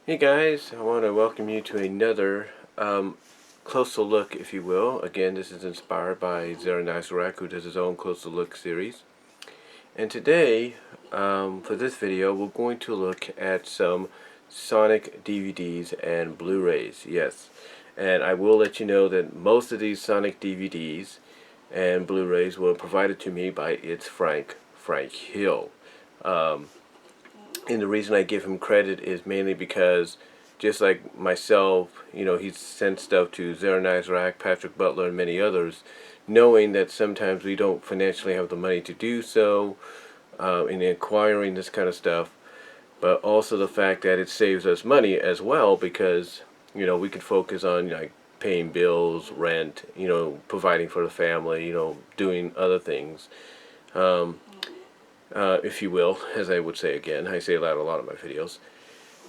Hey guys, I want to welcome you to another closer look, if you will. Again, this is inspired by Zara who does his own closer look series. And today, for this video, we're going to look at some Sonic DVDs and Blu-rays. Yes, and I will let you know that most of these Sonic DVDs and Blu-rays were provided to me by Frank Hill. And the reason I give him credit is mainly because, just like myself, he's sent stuff to Zara, Patrick Butler, and many others, knowing that sometimes we don't financially have the money to do so in acquiring this kind of stuff, but also the fact that it saves us money as well because, we could focus on like paying bills, rent, providing for the family, doing other things. If you will, as I would say again. I say that a lot of my videos.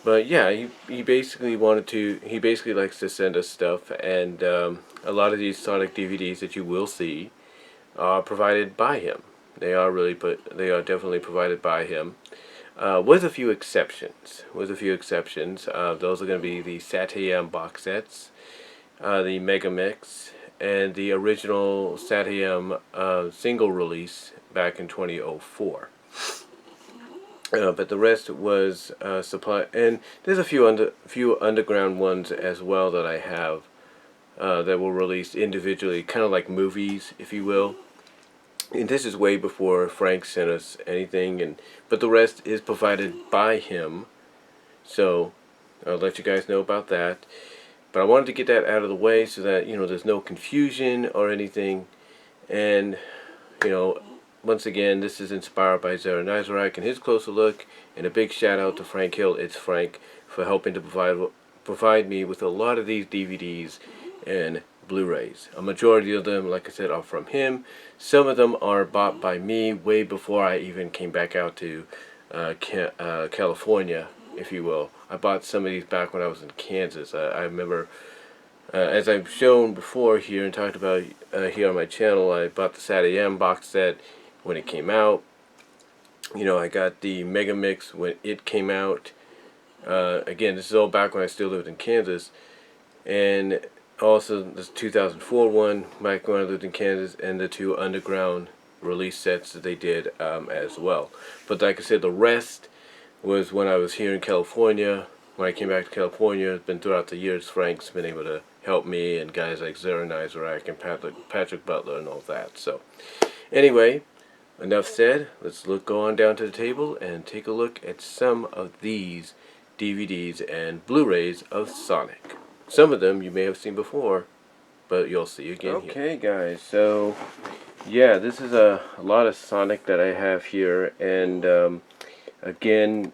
But yeah, he basically he basically likes to send us stuff, and a lot of these Sonic DVDs that you will see are provided by him. They are definitely provided by him, with a few exceptions. Those are going to be the SatAM box sets, the Mega Mix, and the original SatAM single release back in 2004. But the rest was supply, and there's a few underground ones as well that I have that were released individually, kind of like movies, if you will. And this is way before Frank sent us anything, but the rest is provided by him. So I'll let you guys know about that. But I wanted to get that out of the way so that there's no confusion or anything, and once again, this is inspired by Zara and his closer look, and a big shout out to Frank Hill. It's Frank for helping to provide me with a lot of these DVDs and Blu-rays. A majority of them, like I said, are from him. Some of them are bought by me way before I even came back out to California, if you will. I bought some of these back when I was in Kansas. I remember, as I've shown before here and talked about here on my channel, I bought the SatAM box set when it came out. I got the Mega Mix when it came out. Again, this is all back when I still lived in Kansas. And also this 2004 one back when I lived in Kansas, and the two underground release sets that they did as well. But like I said, the rest was when I was here in California. When I came back to California, it's been throughout the years. Frank's been able to help me, and guys like Zara and Patrick Butler and all that. So anyway, enough said. Let's go on down to the table and take a look at some of these DVDs and Blu-rays of Sonic. Some of them you may have seen before, but you'll see again here. Okay guys, so yeah, this is a lot of Sonic that I have here, and again,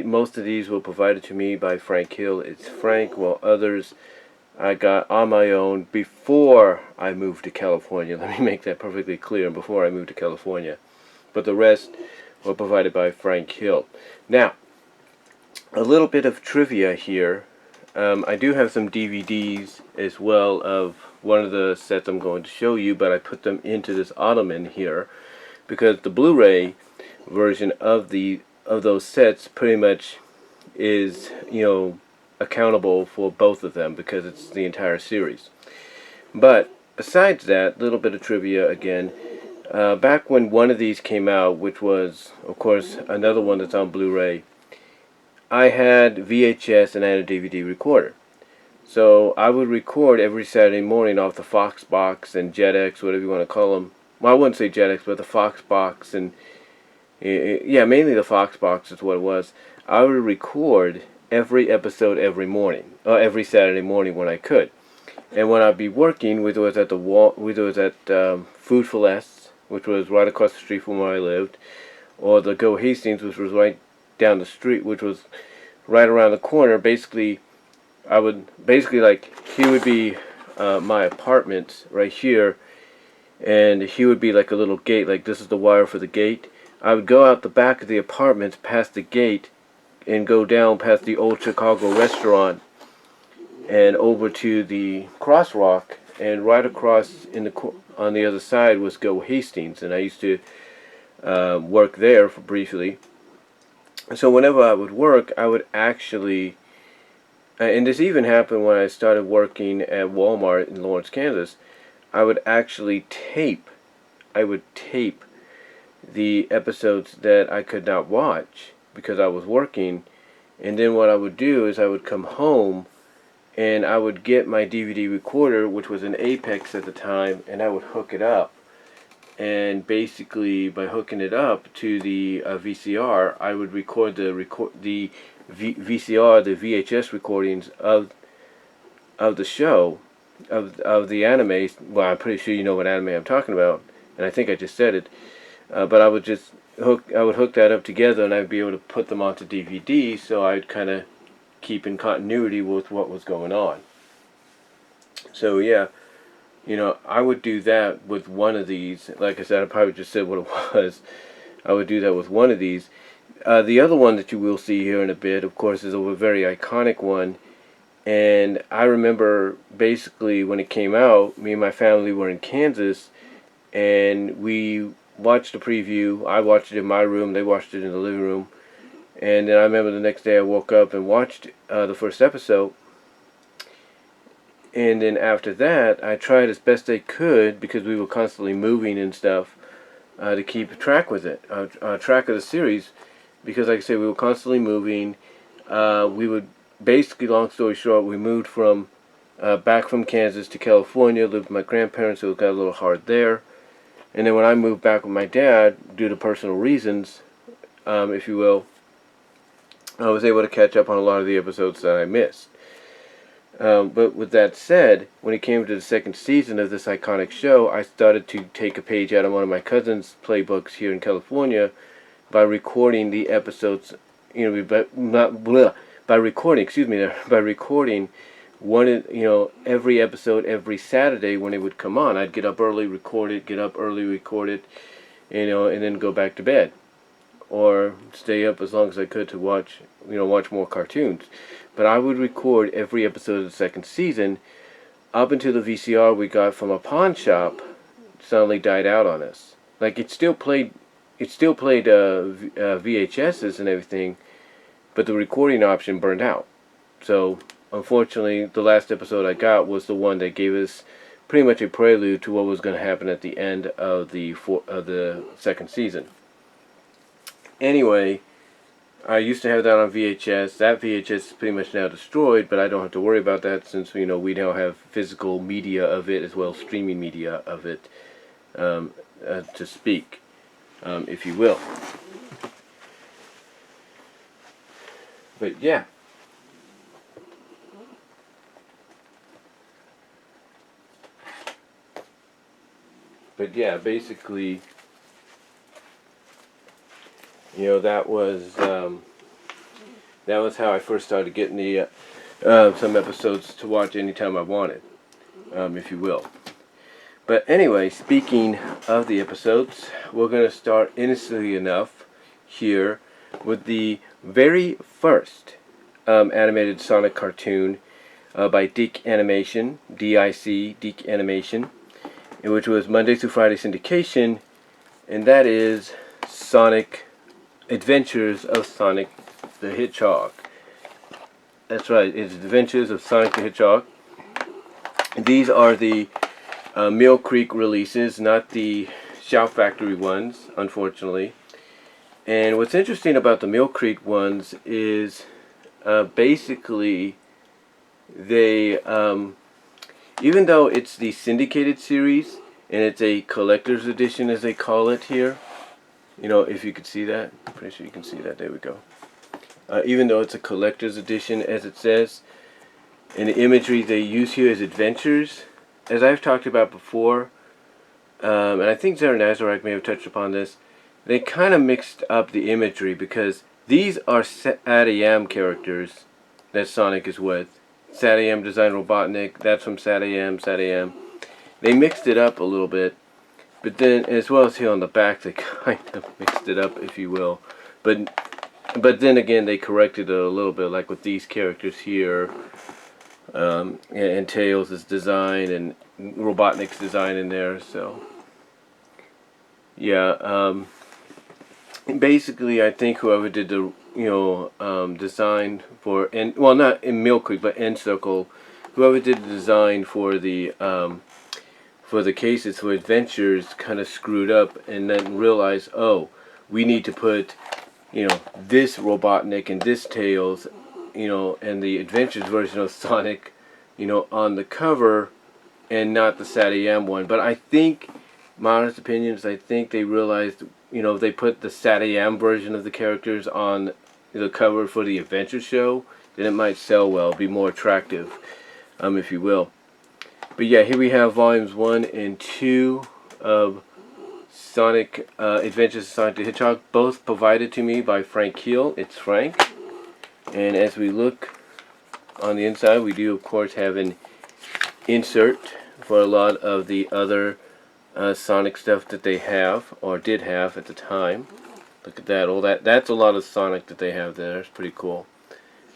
most of these were provided to me by Frank Hill. It's Frank, while others I got on my own before I moved to California. Let me make that perfectly clear, before I moved to California. But the rest were provided by Frank Hill. Now, a little bit of trivia here. I do have some DVDs as well of one of the sets I'm going to show you, but I put them into this ottoman here because the Blu-ray version of those sets pretty much is, accountable for both of them because it's the entire series. But besides that, little bit of trivia again. Back when one of these came out, which was, of course, another one that's on Blu-ray, I had VHS and I had a DVD recorder. So I would record every Saturday morning off the Fox box and JetX, whatever you want to call them. Well, I wouldn't say JetX, but the Fox box, and yeah, mainly the Fox box is what it was. I would record every episode every morning, or every Saturday morning when I could. And when I'd be working, whether it was at Food for Less, which was right across the street from where I lived, or the Go Hastings, which was right down the street, which was right around the corner. Basically, he would be my apartment right here, and he would be like a little gate, like this is the wire for the gate. I would go out the back of the apartment past the gate and go down past the old Chicago restaurant and over to the Crosswalk, and right across on the other side was Go Hastings, and I used to work there briefly. So whenever I would work, I would actually and this even happened when I started working at Walmart in Lawrence, Kansas. I would actually tape. I would tape the episodes that I could not watch because I was working, and then what I would do is I would come home and I would get my DVD recorder, which was an Apex at the time, and I would hook it up. And basically, by hooking it up to the VCR, I would record the VCR, the VHS recordings of the show, of the anime. Well, I'm pretty sure you know what anime I'm talking about, and I think I just said it. But I would just hook that up together, and I'd be able to put them onto DVD, so I'd kind of keep in continuity with what was going on. So yeah, I would do that with one of these. Like I said, I probably just said what it was. I would do that with one of these. The other one that you will see here in a bit, of course, is a very iconic one. And I remember basically when it came out, me and my family were in Kansas, and we watched the preview. I watched it in my room. They watched it in the living room. And then I remember the next day I woke up and watched the first episode. And then after that, I tried as best I could, because we were constantly moving and stuff, to keep track with it, track of the series. Because like I said, we were constantly moving. We would, basically, long story short, we moved from back from Kansas to California, lived with my grandparents, so it got a little hard there. And then when I moved back with my dad, due to personal reasons, if you will, I was able to catch up on a lot of the episodes that I missed. But with that said, when it came to the second season of this iconic show, I started to take a page out of one of my cousin's playbooks here in California by recording the episodes, by recording one, every episode every Saturday when it would come on. I'd get up early, record it, and then go back to bed, or stay up as long as I could to watch more cartoons. But I would record every episode of the second season up until the VCR we got from a pawn shop suddenly died out on us. Like, it still played VHSs and everything, but the recording option burned out. So unfortunately, the last episode I got was the one that gave us pretty much a prelude to what was going to happen at the end of the second season. Anyway, I used to have that on VHS. That VHS is pretty much now destroyed, but I don't have to worry about that since we now have physical media of it as well as streaming media of it, to speak, if you will. But yeah. Basically, that was how I first started getting the some episodes to watch anytime I wanted, if you will. But anyway, speaking of the episodes, we're going to start innocently enough here with the very first animated Sonic cartoon by Dick Animation, D-I-C, Dick Animation, which was Monday through Friday syndication, and that is Sonic Adventures of Sonic the Hedgehog. That's right, it's Adventures of Sonic the Hedgehog. These are the Mill Creek releases, not the Shout Factory ones, unfortunately. And what's interesting about the Mill Creek ones is basically they, even though it's the syndicated series and it's a collector's edition as they call it here, if you could see that, I'm pretty sure you can see that, there we go. Even though it's a collector's edition as it says, and the imagery they use here is adventures, as I've talked about before, and I think Zara Nazarek may have touched upon this, they kind of mixed up the imagery because these are SatAM characters that Sonic is with. SatAM Design Robotnik, that's from SatAM. They mixed it up a little bit, but then, as well as here on the back, they kind of mixed it up, if you will. But then again, they corrected it a little bit, like with these characters here, and Tails' design, and Robotnik's design in there, so. Yeah, basically, I think whoever did the design for, and well, not in Mill Creek, but End Circle, whoever did the design for the cases for Adventures kind of screwed up and then realized, oh, we need to put, this Robotnik and this Tails, and the Adventures version of Sonic, on the cover, and not the SatAM one. But I think, my honest opinion is, I think they realized, if they put the SatAM version of the characters on the cover for the Adventure show, then it might sell well, be more attractive, if you will. But yeah, here we have volumes 1 and 2 of Sonic Adventures of Sonic the Hedgehog, both provided to me by Frank Keel. It's Frank. And as we look on the inside, we do of course have an insert for a lot of the other Sonic stuff that they have, or did have at the time. Look at that, that's a lot of Sonic that they have there. It's pretty cool.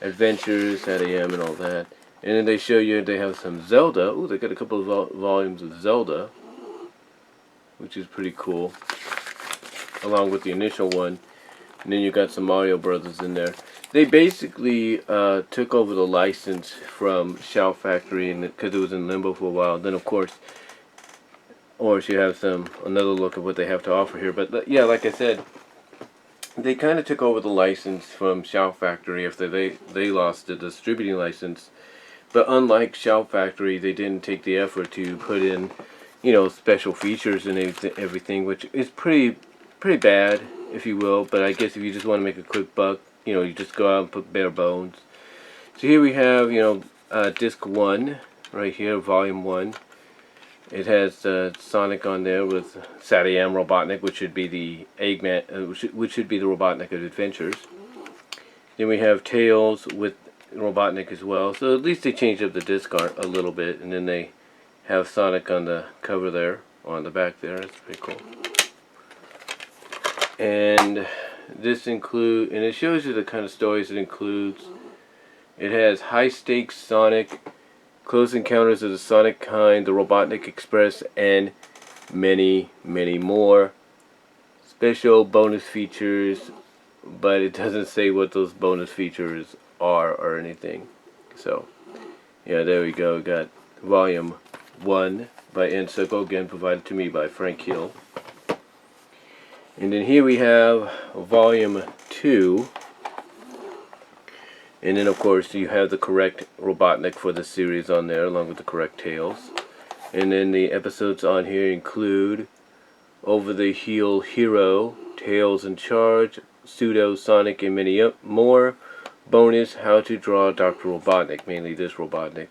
Adventures, SatAM, and all that. And then they show you they have some Zelda. Ooh, they got a couple of volumes of Zelda, which is pretty cool, along with the initial one. And then you got some Mario Brothers in there. They basically took over the license from Shout Factory, and because it was in limbo for a while. Then of course, or you have another look at what they have to offer here. But yeah, like I said, they kind of took over the license from Shout Factory after they lost the distributing license. But unlike Shout Factory, they didn't take the effort to put in, special features and everything, which is pretty bad, if you will. But I guess if you just want to make a quick buck, you just go out and put bare bones. So here we have, disc 1, right here, volume 1. It has Sonic on there with SatAM Robotnik, which should be the Eggman, which should be the Robotnik of Adventures. Then we have Tails with Robotnik as well. So at least they changed up the disc art a little bit, and then they have Sonic on the cover there, or on the back there. That's pretty cool. And this and it shows you the kind of stories it includes. It has High Stakes Sonic, Close Encounters of the Sonic Kind, the Robotnik Express, and many, many more. Special bonus features, but it doesn't say what those bonus features are or anything. So, yeah, there we go. We got volume 1 by End Circle, again provided to me by Frank Hill. And then here we have volume 2. And then of course you have the correct Robotnik for the series on there, along with the correct Tails. And then the episodes on here include Over the Heel Hero, Tails in Charge, Pseudo Sonic, and many more. Bonus, How to Draw Dr. Robotnik, mainly this Robotnik,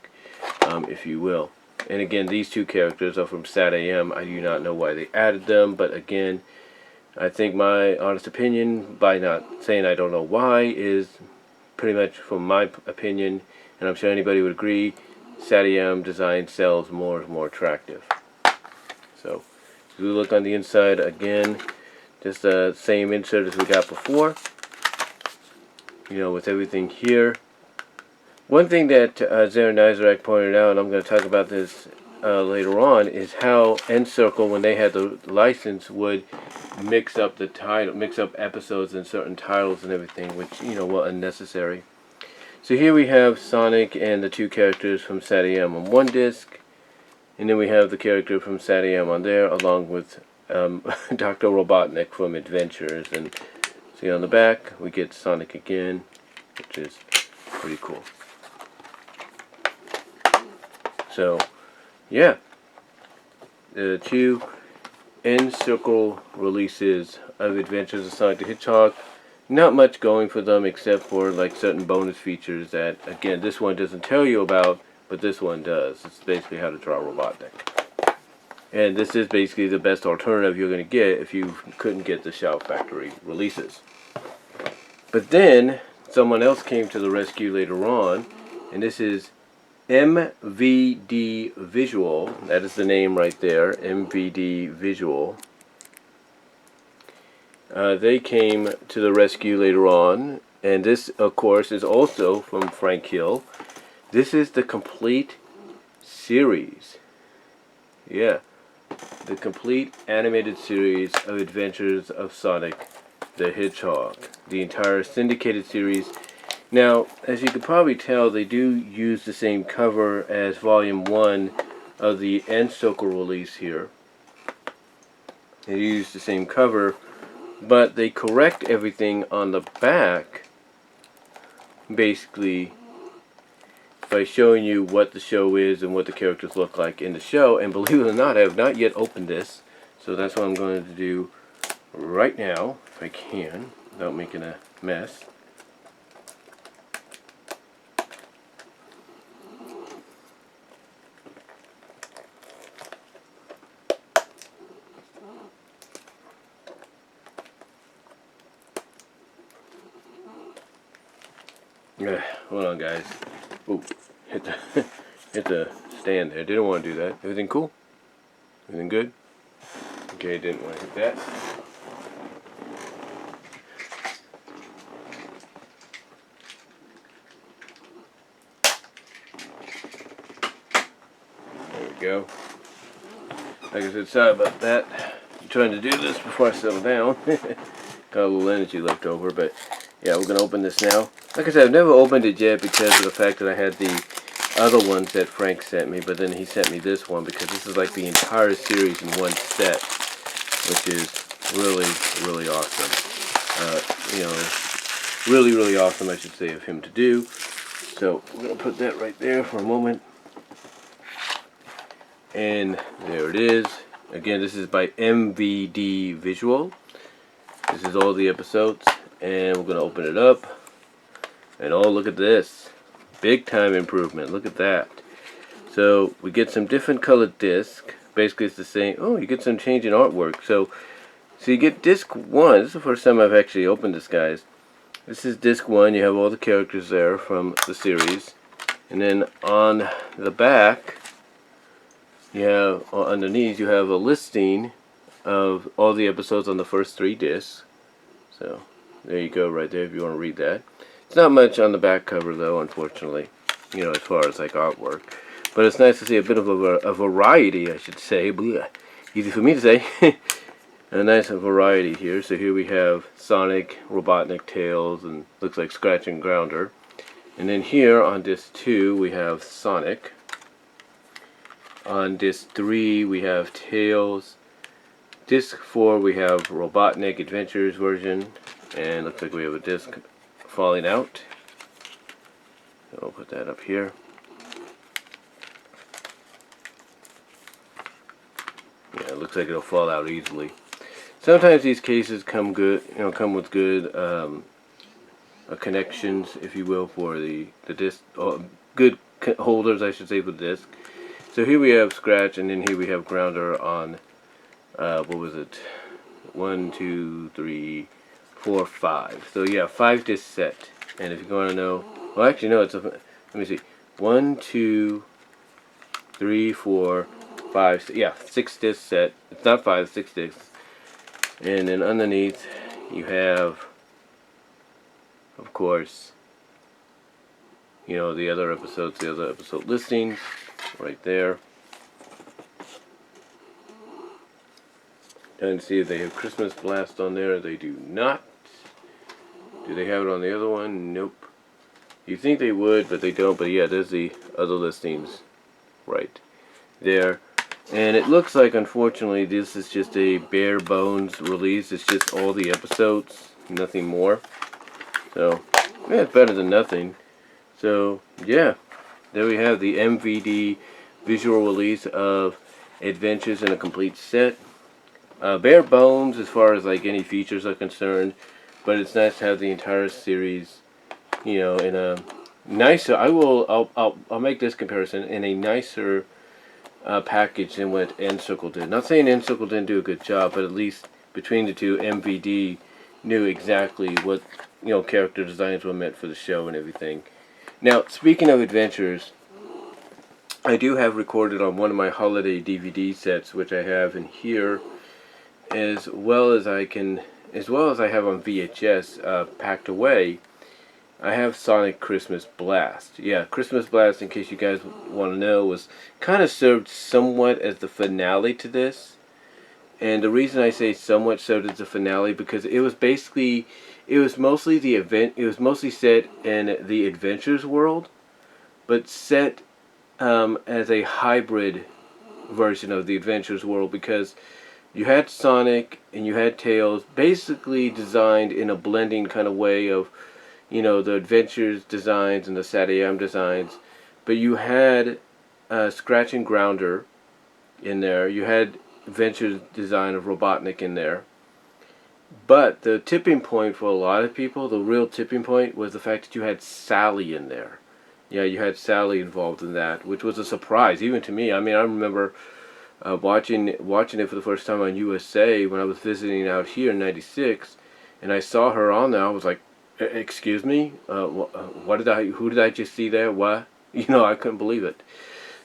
if you will. And again, these two characters are from SatAM. I do not know why they added them, but again, I think my honest opinion, by not saying I don't know why, is pretty much from my opinion, and I'm sure anybody would agree, SatAM design sells more and more attractive. So, if we look on the inside again, just the same insert as we got before, with everything here. One thing that Zara Nizarak pointed out, and I'm going to talk about this later on, is how End Circle, when they had the license, would mix up episodes and certain titles and everything, which were unnecessary. So here we have Sonic and the two characters from SatAM on one disc, and then we have the character from SatAM on there, along with Dr. Robotnik from Adventures. And see on the back we get Sonic again, which is pretty cool. So yeah, the two End Circle releases of Adventures of Sonic the Hedgehog. Not much going for them except for like certain bonus features that, again, this one doesn't tell you about, but this one does. It's basically how to draw Robotnik. And this is basically the best alternative you're going to get if you couldn't get the Shout Factory releases. But then someone else came to the rescue later on, and this is MVD Visual. That is the name right there, MVD Visual. They came to the rescue later on, and this, of course, is also from Frank Hill. This is the complete series. Yeah, the complete animated series of Adventures of Sonic the Hedgehog, the entire syndicated series. Now, as you can probably tell, they do use the same cover as Volume 1 of the Ensoku release here. They use the same cover, but they correct everything on the back, basically, by showing you what the show is and what the characters look like in the show. And believe it or not, I have not yet opened this, so that's what I'm going to do right now, if I can, without making a mess. Hold on, guys. Ooh, hit the stand there. Didn't want to do that. Everything cool? Everything good? Okay, didn't want to hit that. There we go. Like I said, sorry about that. I'm trying to do this before I settle down. Got a little energy left over, but yeah, we're going to open this now. Like I said, I've never opened it yet because of the fact that I had the other ones that Frank sent me, but then he sent me this one because this is like the entire series in one set, which is really, really awesome. You know, really, really awesome, I should say, of him to do. So we're going to put that right there for a moment. And there it is. Again, this is by MVD Visual. This is all the episodes, and we're going to open it up. And oh, look at this. Big time improvement. Look at that. So we get some different colored disc. Basically it's the same. Oh, you get some change in artwork. So you get disc 1. This is the first time I've actually opened this, guys. This is disc 1. You have all the characters there from the series. And then on the back, you have, underneath, you have a listing of all the episodes on the first 3 discs. So there you go right there if you want to read that. It's not much on the back cover though, unfortunately, you know, as far as like artwork. But it's nice to see a bit of a variety, I should say. Blech. Easy for me to say. A nice variety here. So here we have Sonic, Robotnik, Tails, and looks like Scratch and Grounder. And then here on disc 2 we have Sonic. On disc 3 we have Tails. Disc 4 we have Robotnik Adventures version. And looks like we have a disc falling out. So I'll put that up here. Yeah, it looks like it'll fall out easily. Sometimes these cases come good, you know, come with good connections, if you will, for the disc. Good holders, I should say, for the disc. So here we have Scratch, and then here we have Grounder on what was it? 1, 2, 3, 4, 5. So yeah, 5 disc set. And if you want to know, well, actually no, it's a. Let me see. 1, 2, 3, 4, 5. Yeah, 6 disc set. It's not 5, 6 discs. And then underneath you have, of course, you know, the other episodes, the other episode listings, right there. And see if they have Christmas Blast on there. They do not. Do they have it on the other one? Nope. You think they would, but they don't. But yeah, there's the other listings right there. And it looks like, unfortunately, this is just a bare bones release. It's just all the episodes, nothing more. So, yeah, it's better than nothing. So, yeah, there we have the MVD visual release of Adventures in a Complete Set. Bare bones as far as like any features are concerned, but it's nice to have the entire series, you know, in a nicer. I'll make this comparison in a nicer package than what Ensoku did. Not saying Ensoku didn't do a good job, but at least between the two, MVD knew exactly what, you know, character designs were meant for the show and everything. Now, speaking of adventures, I do have recorded on one of my holiday DVD sets, which I have in here, as well as I have on VHS packed away. I have Sonic Christmas Blast. Yeah, Christmas Blast, in case you guys want to know, was kind of served somewhat as the finale to this. And the reason I say somewhat so did the finale, because it was basically, it was mostly the event. It was mostly set in the Adventures world, but set as a hybrid version of the Adventures world, because you had Sonic and you had Tails, basically designed in a blending kind of way of, the Adventures designs and the SatAM designs, but you had Scratch and Grounder in there. You had Adventures design of Robotnik in there. But the tipping point for a lot of people, the real tipping point, was the fact that you had Sally in there. Yeah, you had Sally involved in that, which was a surprise, even to me. I mean, I remember watching it for the first time on USA when I was visiting out here in '96, and I saw her on there. I was like, "Excuse me, who did I just see there? What?" I couldn't believe it.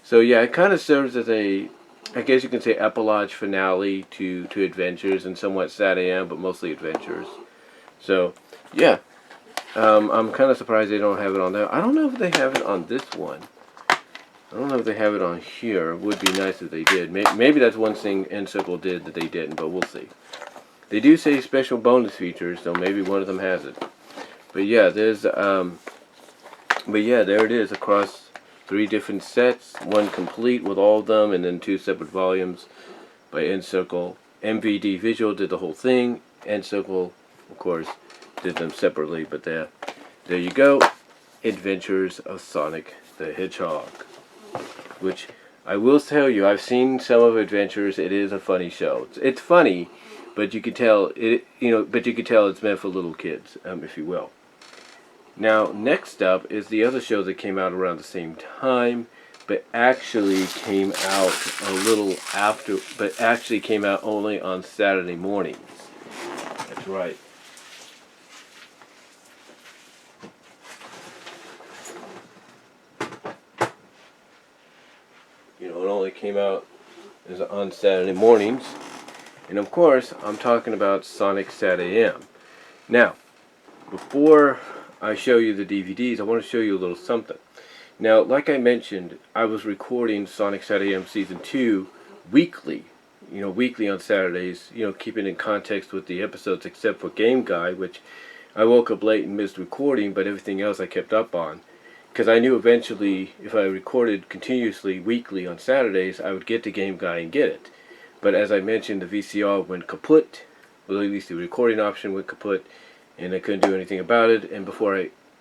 So yeah, it kind of serves as a, I guess you can say, epilogue finale to Adventures, and somewhat SatAM, but mostly Adventures. So yeah, I'm kind of surprised they don't have it on there. I don't know if they have it on this one. I don't know if they have it on here. It would be nice if they did. Maybe that's one thing N-Circle did that they didn't, but we'll see. They do say special bonus features, so maybe one of them has it. But yeah, there it is across 3 different sets, one complete with all of them, and then 2 separate volumes by N-Circle. MVD Visual did the whole thing. N-Circle, of course, did them separately, but there you go. Adventures of Sonic the Hedgehog. Which I will tell you, I've seen some of Adventures. It is a funny show. It's funny, but you could tell it's meant for little kids, if you will. Now, next up is the other show that came out around the same time, but actually came out a little after, but actually came out only on Saturday mornings. That's right. It only came out on Saturday mornings. And of course, I'm talking about Sonic SatAM. Now, before I show you the DVDs, I want to show you a little something. Now, like I mentioned, I was recording Sonic SatAM Season 2 weekly. Weekly on Saturdays, keeping in context with the episodes except for Game Guy, which I woke up late and missed recording, but everything else I kept up on. Because I knew eventually, if I recorded continuously weekly on Saturdays, I would get to Game Guy and get it. But as I mentioned, the VCR went kaput. Well, at least the recording option went kaput, and I couldn't do anything about it.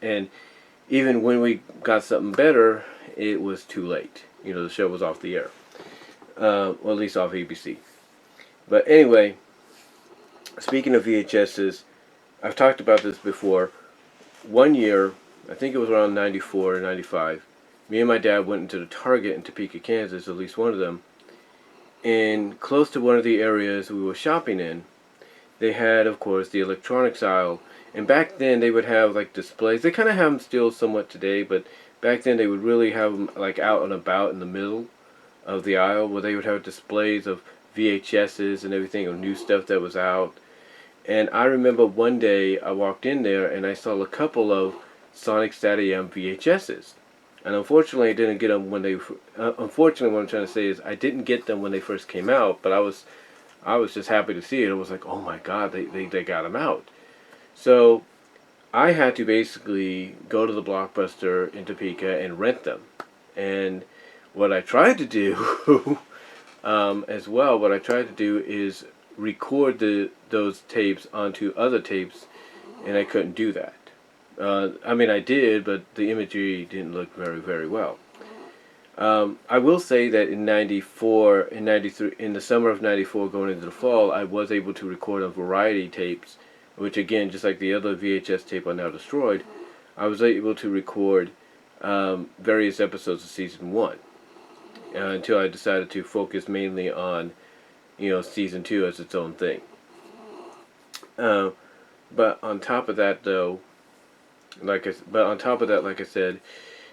And even when we got something better, it was too late. The show was off the air. Well, at least off ABC. But anyway, speaking of VHSs, I've talked about this before. One year, I think it was around 94 or 95, me and my dad went into the Target in Topeka, Kansas, at least one of them, and close to one of the areas we were shopping in, they had, of course, the electronics aisle. And back then they would have like displays. They kind of have them still somewhat today, but back then they would really have them like out and about in the middle of the aisle, where they would have displays of VHSs and everything, of new stuff that was out. And I remember one day I walked in there and I saw a couple of Sonic SatAM VHSs. And unfortunately I didn't get them when they unfortunately, what I'm trying to say is I didn't get them when they first came out, but I was just happy to see it. I was like, oh my god, they got them out. So I had to basically go to the Blockbuster in Topeka and rent them. And what I tried to do what I tried to do is record those tapes onto other tapes, and I couldn't do that. I mean, I did, but the imagery didn't look very, very well. I will say that in '94, in '93, in the summer of '94, going into the fall, I was able to record on variety tapes, which again, just like the other VHS tape I now destroyed, I was able to record various episodes of Season 1 until I decided to focus mainly on, Season 2 as its own thing. But on top of that, though, like I said,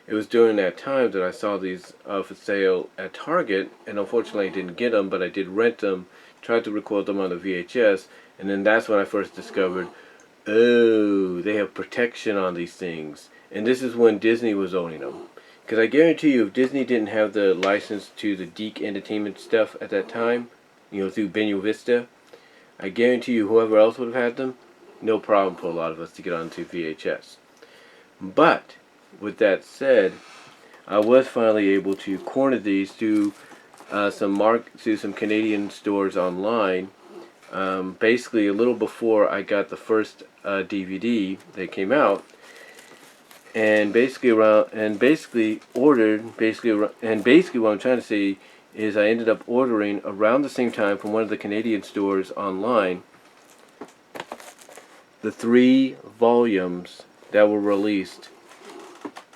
it was during that time that I saw these for sale at Target, and unfortunately I didn't get them, but I did rent them, tried to record them on the VHS, and then that's when I first discovered, oh, they have protection on these things. And this is when Disney was owning them. Because I guarantee you, if Disney didn't have the license to the Deke Entertainment stuff at that time, through Benu Vista, I guarantee you whoever else would have had them, no problem for a lot of us to get onto VHS. But with that said, I was finally able to corner these through some Canadian stores online. Basically, a little before I got the first DVD that came out, and basically what I'm trying to say is I ended up ordering around the same time from one of the Canadian stores online the 3 volumes that were released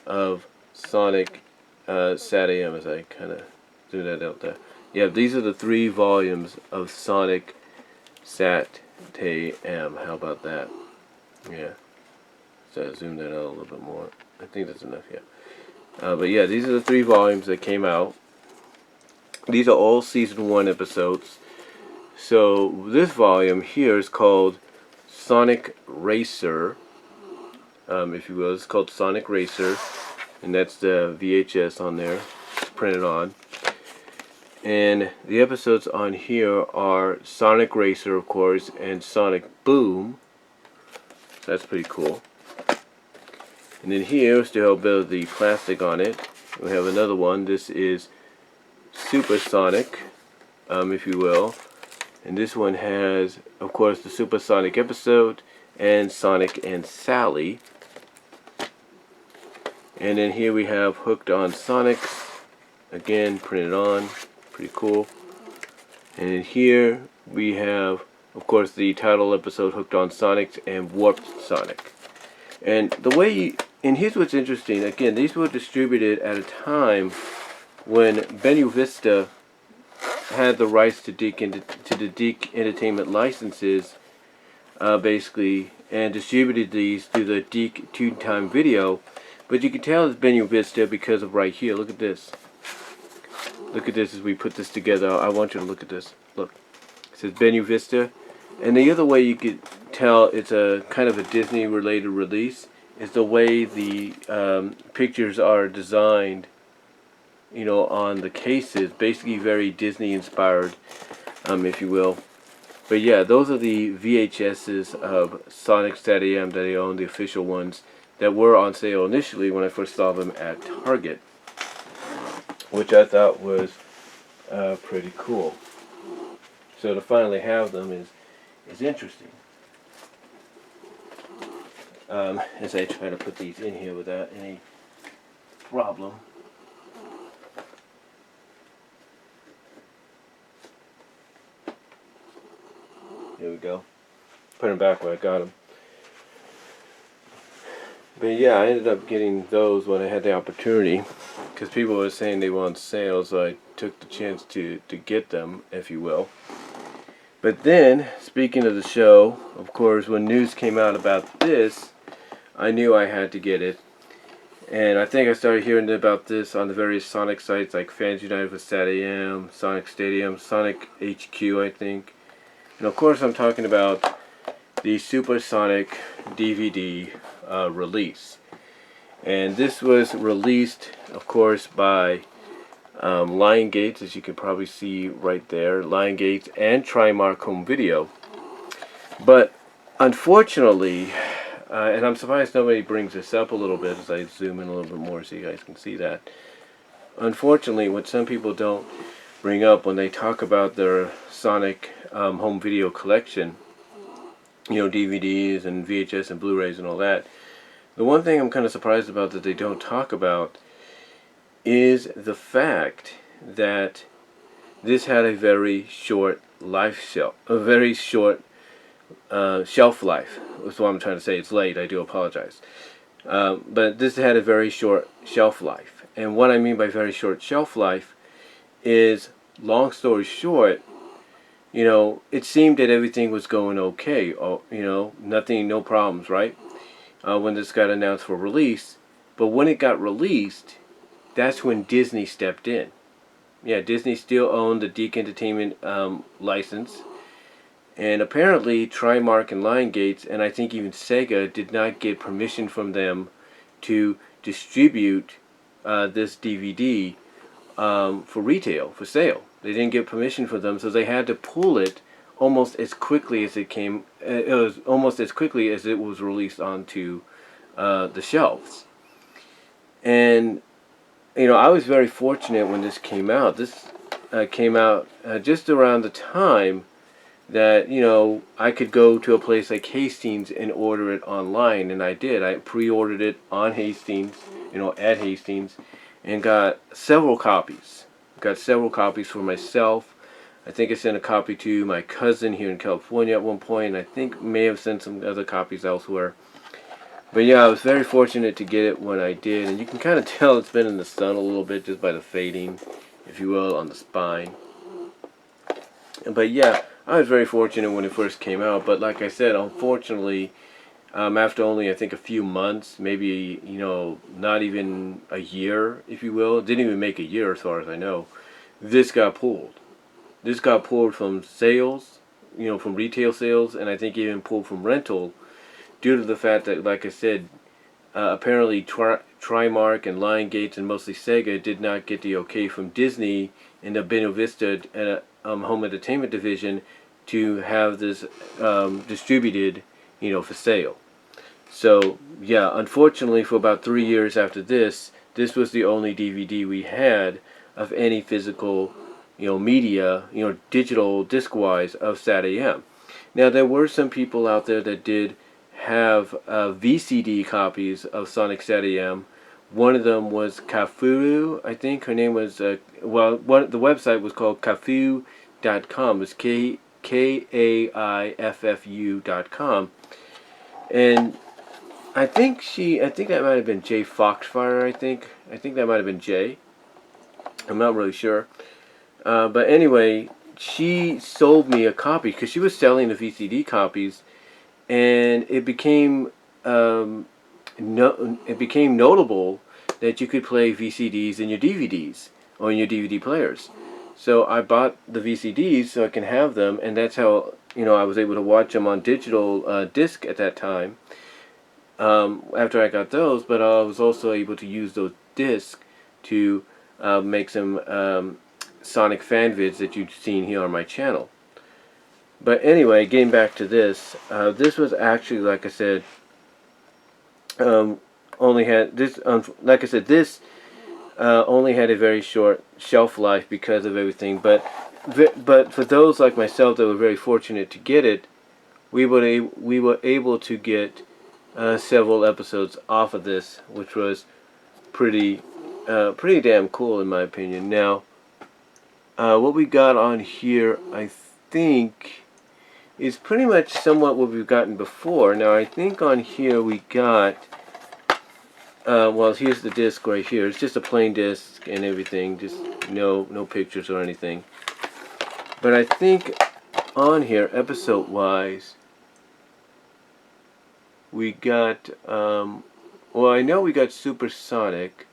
of Sonic SatAM, as I kind of threw that out there. Yeah, these are the 3 volumes of Sonic SatAM. How about that? Yeah. So I zoom that out a little bit more. I think that's enough, yeah. But yeah, these are the 3 volumes that came out. These are all season 1 episodes. So this volume here is called Sonic Racer, if you will. It's called Sonic Racer, and that's the VHS on there. It's printed on. And the episodes on here are Sonic Racer, of course, and Sonic Boom. So that's pretty cool. And then here, still a bit of the plastic on it, we have another one. This is Super Sonic, if you will. And this one has, of course, the Super Sonic episode and Sonic and Sally. And then here we have Hooked on Sonics, again printed on, pretty cool. And then here we have, of course, the title episode Hooked on Sonics and Warped Sonic. And the way and here's what's interesting. Again, these were distributed at a time when Benu Vista had the rights to the Deke Entertainment licenses, basically, and distributed these through the Deke Tune Time Video. But you can tell it's Benu Vista because of right here. Look at this. Look at this as we put this together. I want you to look at this. Look. It says Benu Vista. And the other way you could tell it's a kind of a Disney related release is the way the pictures are designed, on the cases. Basically very Disney inspired, if you will. But yeah, those are the VHSs of Sonic SatAM that I own, the official ones that were on sale initially when I first saw them at Target, which I thought was pretty cool. So to finally have them is interesting. As I try to put these in here without any problem. Here we go. Put them back where I got them. But yeah, I ended up getting those when I had the opportunity, because people were saying they were on sale, so I took the chance to get them, if you will. But then, speaking of the show, of course, when news came out about this, I knew I had to get it. And I think I started hearing about this on the various Sonic sites like Fans United with SatAM, Sonic Stadium, Sonic HQ, I think. And of course I'm talking about the Super Sonic DVD release. And this was released, of course, by Lion Gates, as you can probably see right there. Lion Gates and Trimark Home Video. But unfortunately, and I'm surprised nobody brings this up a little bit as I zoom in a little bit more so you guys can see that. Unfortunately, what some people don't bring up when they talk about their Sonic home video collection, DVDs and VHS and Blu-rays and all that, the one thing I'm kind of surprised about that they don't talk about is the fact that this had a very short shelf life. That's what I'm trying to say. It's late. I do apologize. But this had a very short shelf life. And what I mean by very short shelf life is, long story short, it seemed that everything was going okay. Nothing, no problems, right? When this got announced for release. But when it got released, that's when Disney stepped in. Yeah, Disney still owned the Deke Entertainment license. And apparently Trimark and Lion Gates, and I think even Sega, did not get permission from them to distribute this DVD for retail, for sale. They didn't get permission from them, so they had to pull it almost as quickly as it came. It was almost as quickly as it was released onto the shelves. And I was very fortunate when this came out. This came out just around the time that I could go to a place like Hastings and order it online, and I did. I pre-ordered it on Hastings, at Hastings, and got several copies. Got several copies for myself. I think I sent a copy to my cousin here in California at one point, and I think may have sent some other copies elsewhere. But yeah, I was very fortunate to get it when I did, and you can kind of tell it's been in the sun a little bit just by the fading, if you will, on the spine. But yeah, I was very fortunate when it first came out, but like I said, unfortunately, after only I think a few months, maybe not even a year, if you will, it didn't even make a year as far as I know, this got pulled. This got pulled from sales, from retail sales, and I think even pulled from rental, due to the fact that, like I said, apparently Trimark and Lionsgate and mostly Sega did not get the okay from Disney and the Buena Vista home entertainment division to have this distributed, for sale. So yeah, unfortunately, for about 3 years after this was the only DVD we had of any physical, media, digital disc-wise of SatAM. Now there were some people out there that did have VCD copies of Sonic SatAM. One of them was Kafuru, I think her name was. The website was called Kafu.com. It was KAIFFU.com, and I think that might have been Jay Foxfire. I think that might have been Jay. I'm not really sure, but anyway, she sold me a copy because she was selling the VCD copies. And it became notable that you could play VCDs in your DVDs or in your DVD players. So I bought the VCDs so I can have them, and that's how I was able to watch them on digital disc at that time. After I got those, but I was also able to use those discs to make some Sonic fan vids that you've seen here on my channel. But anyway, getting back to this, this was actually, like I said, only had this. Like I said, this only had a very short shelf life because of everything. But for those like myself that were very fortunate to get it, we were able to get several episodes off of this, which was pretty damn cool in my opinion. Now, what we got on here, I think, is pretty much somewhat what we've gotten before. Now I think on here we got, well, here's the disc right here. It's just a plain disc and everything, just no pictures or anything. But I think on here, episode wise, we got, well, I know we got Supersonic.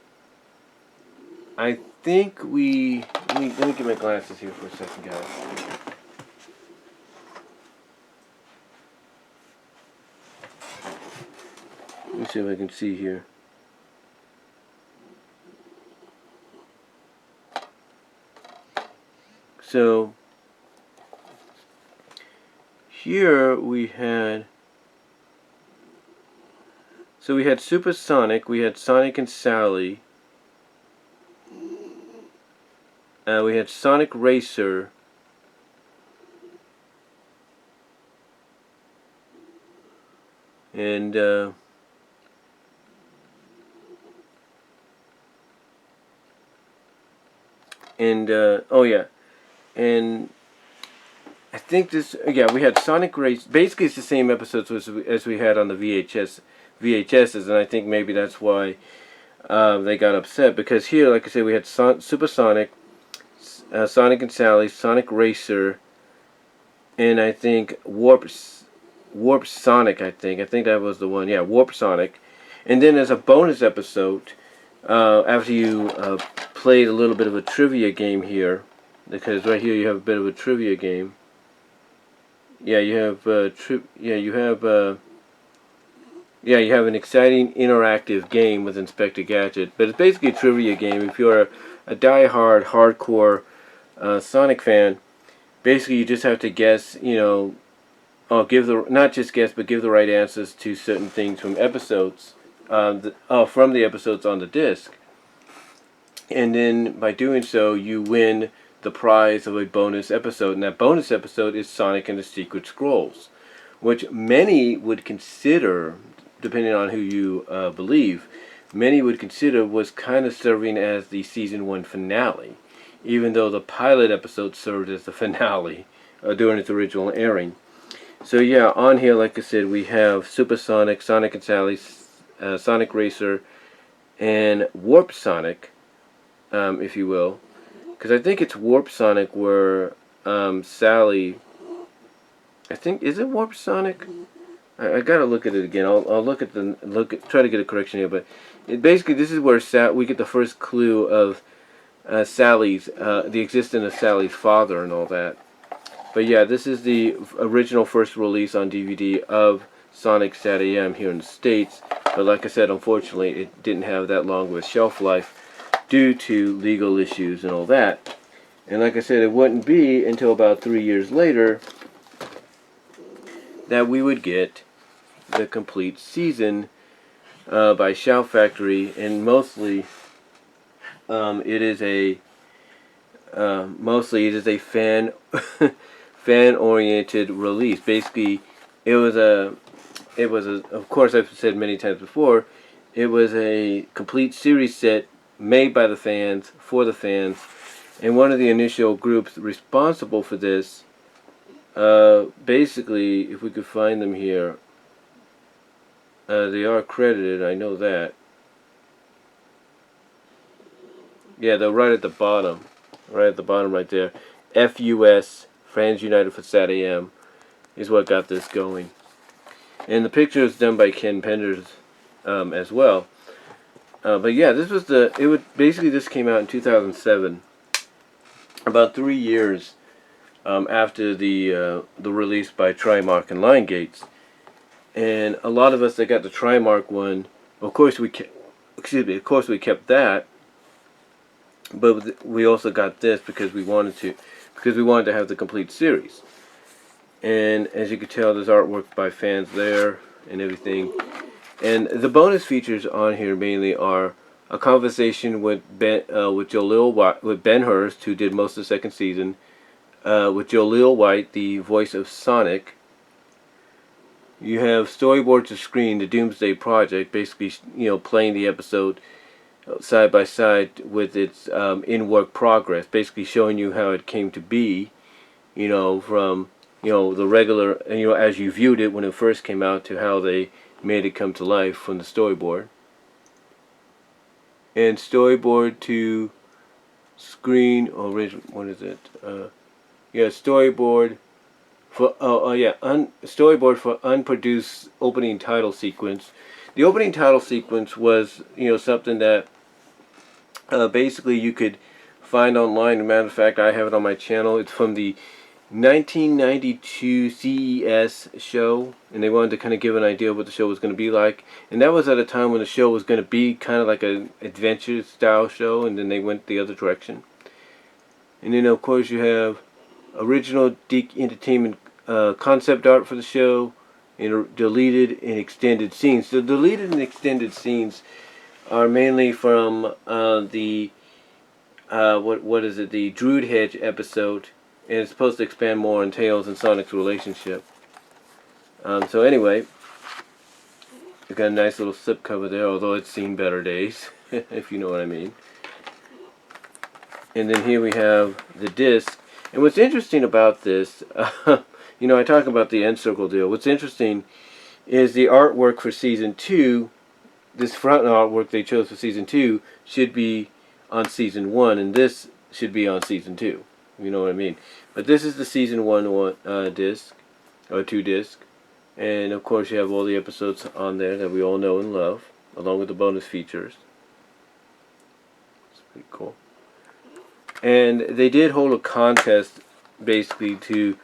I think let me get my glasses here for a second, guys. Let me see if I can see here. So here we had Supersonic, we had Sonic and Sally, we had Sonic Racer, and oh yeah, and I think this, yeah, we had Sonic Race. Basically, it's the same episodes as we had on the VHSs, and I think maybe that's why they got upset, because here, like I said, we had Supersonic, Sonic and Sally, Sonic Racer, and I think Warp Sonic. I think that was the one. Yeah, Warp Sonic. And then as a bonus episode, after you played a little bit of a trivia game here, because right here you have a bit of a trivia game. Yeah, you have you have an exciting interactive game with Inspector Gadget, but it's basically a trivia game. If you're a die-hard, hardcore Sonic fan, basically you just have to guess, you know, give the, not just guess, but give the right answers to certain things from episodes, from the episodes on the disc. And then by doing so, you win the prize of a bonus episode. And that bonus episode is Sonic and the Secret Scrolls, which many would consider, depending on who you believe, many would consider was kind of serving as the season 1 finale, even though the pilot episode served as the finale during its original airing. So yeah, on here, like I said, we have Supersonic, Sonic and Sally, Sonic Racer, and Warp Sonic, if you will. Because I think it's Warp Sonic where Sally, I think, is it Warp Sonic? I gotta look at it again. I'll look at try to get a correction here, but basically this is where we get the first clue of Sally's, the existence of Sally's father and all that. But yeah, this is the original first release on DVD of Sonic SatAM here in the States. But like I said, unfortunately, it didn't have that long of a shelf life due to legal issues and all that. And like I said, it wouldn't be until about 3 years later that we would get the complete season by Shout Factory, and mostly it is a fan fan-oriented release. Basically, it was a of course, I've said many times before, it was a complete series set made by the fans for the fans, and one of the initial groups responsible for this, basically, if we could find them here, they are credited, I know that. Yeah, they're right at the bottom right there. FUS, Fans United for SatAM, is what got this going. And the picture is done by Ken Penders as well. But yeah, this came out in 2007, about 3 years after the release by Trimark and Lionsgate. And a lot of us that got the Trimark one, of course we kept that, but we also got this because we wanted to have the complete series. And as you can tell, there's artwork by fans there and everything. And the bonus features on here mainly are a conversation with Ben Hurst, who did most of the second season, with Jaleel White, the voice of Sonic. You have storyboard to screen, the Doomsday Project, basically, playing the episode side by side with its in-work progress, basically showing you how it came to be, from the regular, as you viewed it when it first came out, to how they made it come to life from the storyboard. And storyboard to screen, what is it? Storyboard for storyboard for unproduced opening title sequence. The opening title sequence was something that basically you could find online. As a matter of fact, I have it on my channel. It's from the 1992 CES show, and they wanted to kind of give an idea of what the show was going to be like. And that was at a time when the show was going to be kind of like an adventure style show, and then they went the other direction. And then of course you have original Deke Entertainment concept art for the show, and deleted and extended scenes. The deleted and extended scenes are mainly from the the Druid Hedge episode, and it's supposed to expand more on Tails and Sonic's relationship. So anyway, we got a nice little slip cover there, although it's seen better days, if you know what I mean. And then here we have the disc. And what's interesting about this, I talk about the end circle deal. What's interesting is the artwork for Season 2, this front artwork they chose for Season 2, should be on Season 1, and this should be on Season 2. You know what I mean? But this is the Season 1 disc, or 2 disc. And of course you have all the episodes on there that we all know and love, along with the bonus features. It's pretty cool. And they did hold a contest, basically, to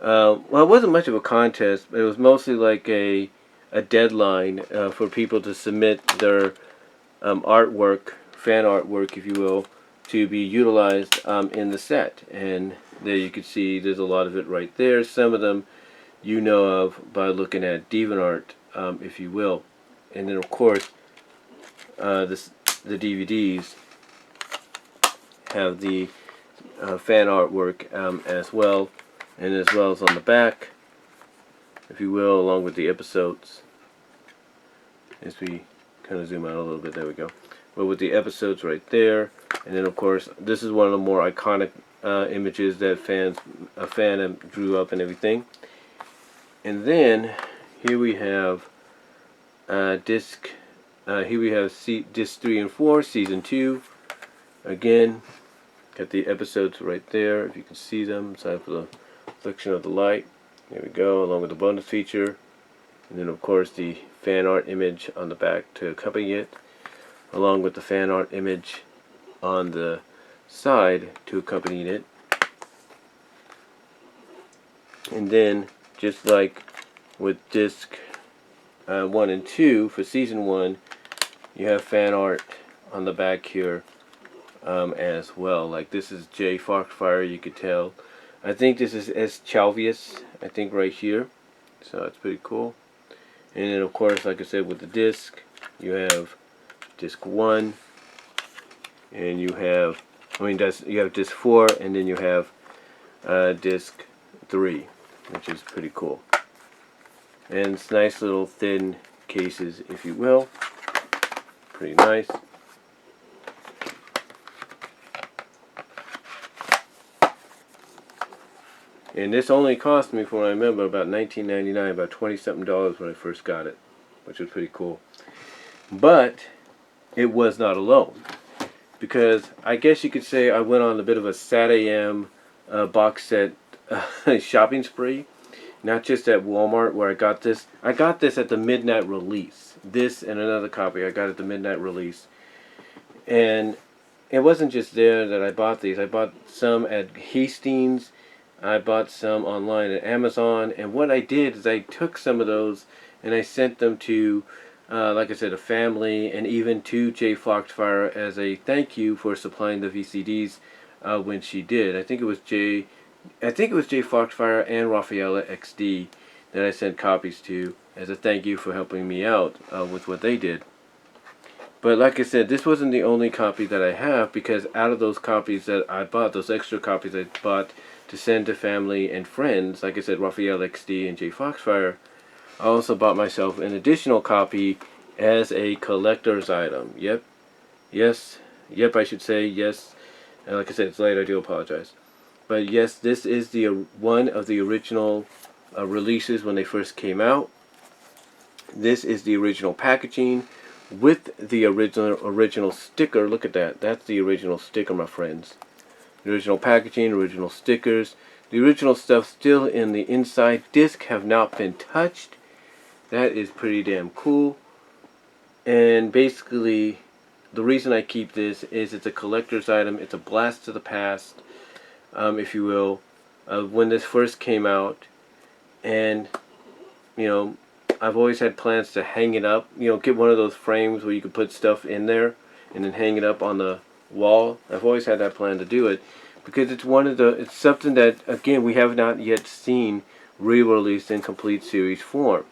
well, it wasn't much of a contest, but it was mostly like a deadline for people to submit their artwork, fan artwork, if you will, to be utilized in the set. And there you can see there's a lot of it right there. Some of them you know of by looking at DeviantArt, if you will. And then of course the DVDs have the fan artwork as well, and as well as on the back, if you will, along with the episodes. As we kind of zoom out a little bit, there we go. But with the episodes right there, and then of course this is one of the more iconic images that a fan drew up and everything. And then here we have disc. Here we have disc 3 and 4, season 2. Again, got the episodes right there. If you can see them, sorry for the reflection of the light. There we go, along with the bonus feature, and then of course the fan art image on the back to accompany it, along with the fan art image on the side to accompany it. And then, just like with disc 1 and 2 for season 1, you have fan art on the back here as well. Like this is J Foxfire, you could tell. I think this is S Chalvius, I think right here. So it's pretty cool. And then of course, like I said, with the disc, you have disc 1, and you have, you have disc 4, and then you have disc 3, which is pretty cool. And it's nice little thin cases, if you will. Pretty nice. And this only cost me, from what I remember, about $19.99, about $20-something when I first got it, which was pretty cool. But it was not alone, because I guess you could say I went on a bit of a SatAM box set shopping spree. Not just at Walmart where I got this. I got this at the midnight release. This and another copy I got at the midnight release. And it wasn't just there that I bought these. I bought some at Hastings. I bought some online at Amazon. And what I did is I took some of those and I sent them to, like I said, a family, and even to J Foxfire as a thank you for supplying the VCDs when she did. I think it was J Foxfire and Rafaela XD that I sent copies to as a thank you for helping me out with what they did. But like I said, this wasn't the only copy that I have, because out of those copies that I bought, those extra copies I bought to send to family and friends, like I said, Rafaela XD and J Foxfire, I also bought myself an additional copy as a collector's item. Yep, I should say yes. And like I said, it's late, I do apologize. But yes, this is the one of the original releases when they first came out. This is the original packaging with the original sticker. Look at that. That's the original sticker, my friends. The original packaging, original stickers. The original stuff still in the inside. Disc have not been touched. That is pretty damn cool. And basically, the reason I keep this is it's a collector's item. It's a blast to the past, if you will, when this first came out. And you know, I've always had plans to hang it up, you know, get one of those frames where you can put stuff in there and then hang it up on the wall. I've always had that plan to do it, because it's something that, again, we have not yet seen re-released in complete series form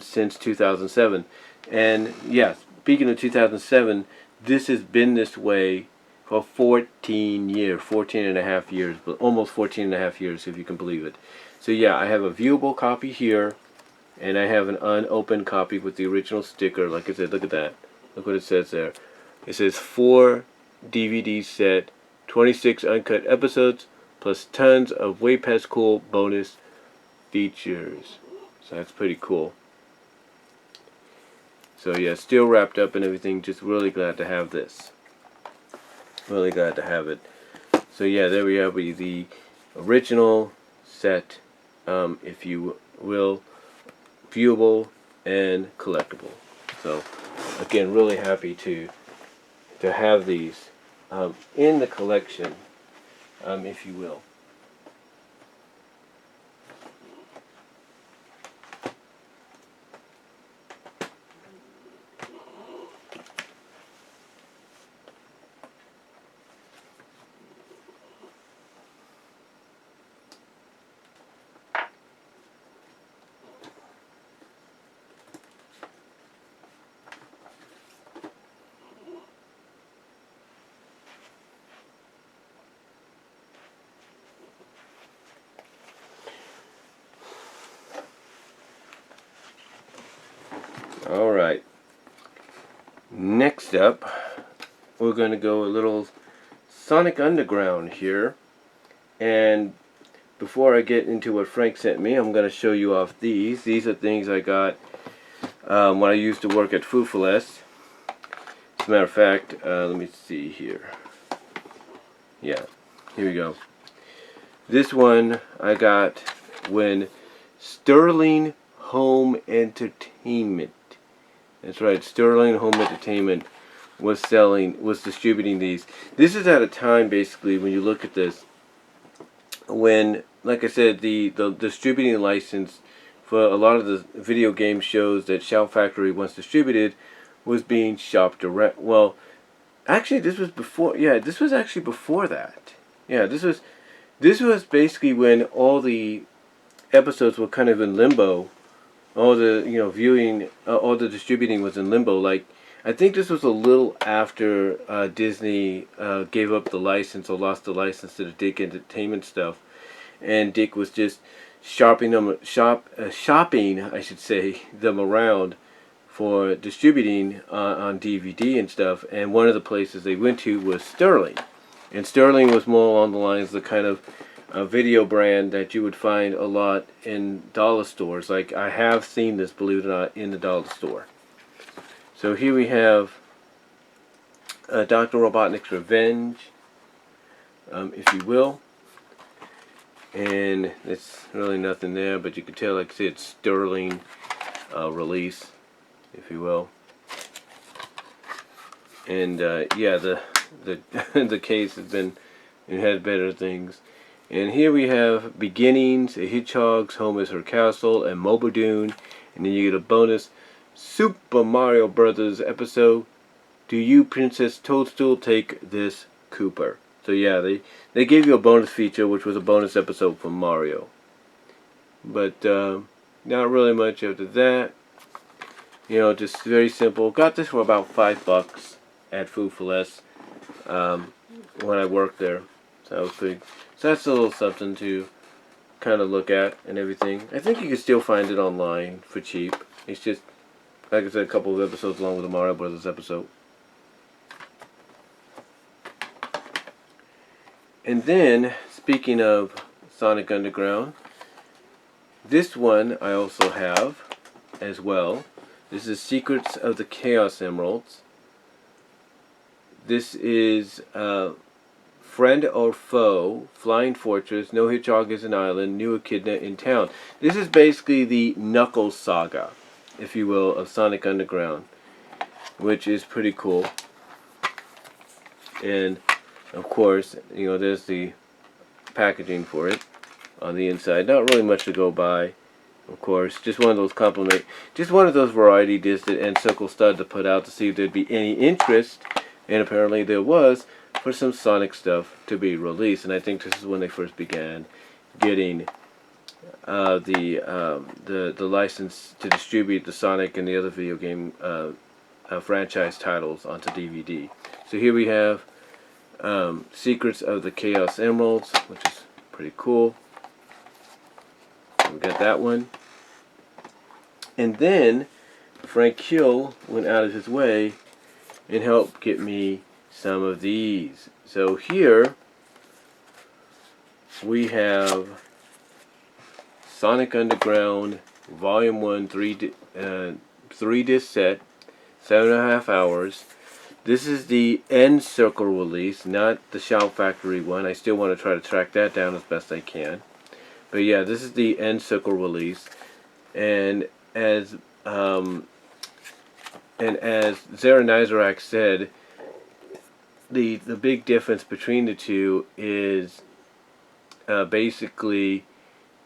since 2007. And yeah, speaking of 2007, this has been this way for 14 and a half years, but almost 14 and a half years, if you can believe it. So yeah, I have a viewable copy here, and I have an unopened copy with the original sticker. Like I said, look at that. Look what it says there. It says 4 DVD set, 26 uncut episodes, plus tons of way past cool bonus features. So that's pretty cool. So yeah, still wrapped up and everything. Just really glad to have this. Really glad to have it. So yeah, there we have the original set, if you will, viewable and collectible. So again, really happy to have these in the collection, if you will. Next up, we're going to go a little Sonic Underground here. And before I get into what Frank sent me, I'm going to show you off these. These are things I got when I used to work at Foofaless. As a matter of fact, let me see here. Yeah, here we go. This one I got when Sterling Home Entertainment. That's right, Sterling Home Entertainment was distributing these. This is at a time, basically, when you look at this, when, like I said, the distributing license for a lot of the video game shows that Shout Factory once distributed was being shopped around. Well, actually, this was before. Yeah, this was actually before that. Yeah, this was basically when all the episodes were kind of in limbo. All the viewing, all the distributing was in limbo. Like, I think this was a little after Disney gave up the license or lost the license to the Dick Entertainment stuff, and Dick was just shopping, I should say, them around for distributing on DVD and stuff. And one of the places they went to was Sterling, and Sterling was more along the lines of the kind of video brand that you would find a lot in dollar stores. Like, I have seen this, believe it or not, in the dollar store. So here we have Dr. Robotnik's Revenge, if you will. And it's really nothing there, but you can tell, like I said, it's Sterling release, if you will. And yeah, the the case has been, it had better things. And here we have Beginnings, A Hedgehog's Home is Her Castle, and Mobodoon. And then you get a bonus Super Mario Brothers episode. Do you, Princess Toadstool, take this Cooper? So yeah, they gave you a bonus feature, which was a bonus episode from Mario. But not really much after that. You know, just very simple. Got this for about $5 at Foofaless when I worked there. So that was pretty. So that's a little something to kind of look at and everything. I think you can still find it online for cheap. It's just, like I said, a couple of episodes along with the Mario Brothers episode. And then, speaking of Sonic Underground, this one I also have as well. This is Secrets of the Chaos Emeralds. This is Friend or Foe, Flying Fortress, No Hedgehog is an Island, New Echidna in Town. This is basically the Knuckles saga, if you will, of Sonic Underground, which is pretty cool. And of course, you know, there's the packaging for it on the inside. Not really much to go by, of course. Just one of those just one of those variety discs that Encircle started to put out to see if there'd be any interest, and apparently there was, for some Sonic stuff to be released. And I think this is when they first began getting the license to distribute the Sonic and the other video game franchise titles onto DVD. So here we have Secrets of the Chaos Emeralds, which is pretty cool. We got that one. And then Frank Hill went out of his way and helped get me some of these. So here we have Sonic Underground Volume 1 3-disc set, 7.5 hours. This is the Encircle release, not the Shout Factory one. I still want to try to track that down as best I can. But yeah, this is the Encircle release. And as Zara Nizarak said, the big difference between the two is basically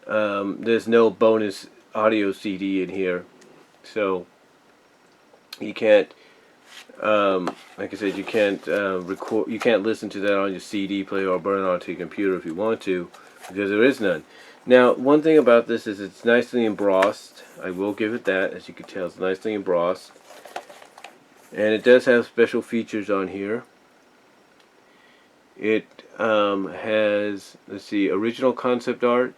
there's no bonus audio CD in here, so you can't like I said, you can't record, you can't listen to that on your CD player or burn it onto your computer if you want to, because there is none. Now, one thing about this is it's nicely embossed. I will give it that. As you can tell, it's nicely embossed, and it does have special features on here. It has, let's see, original concept art,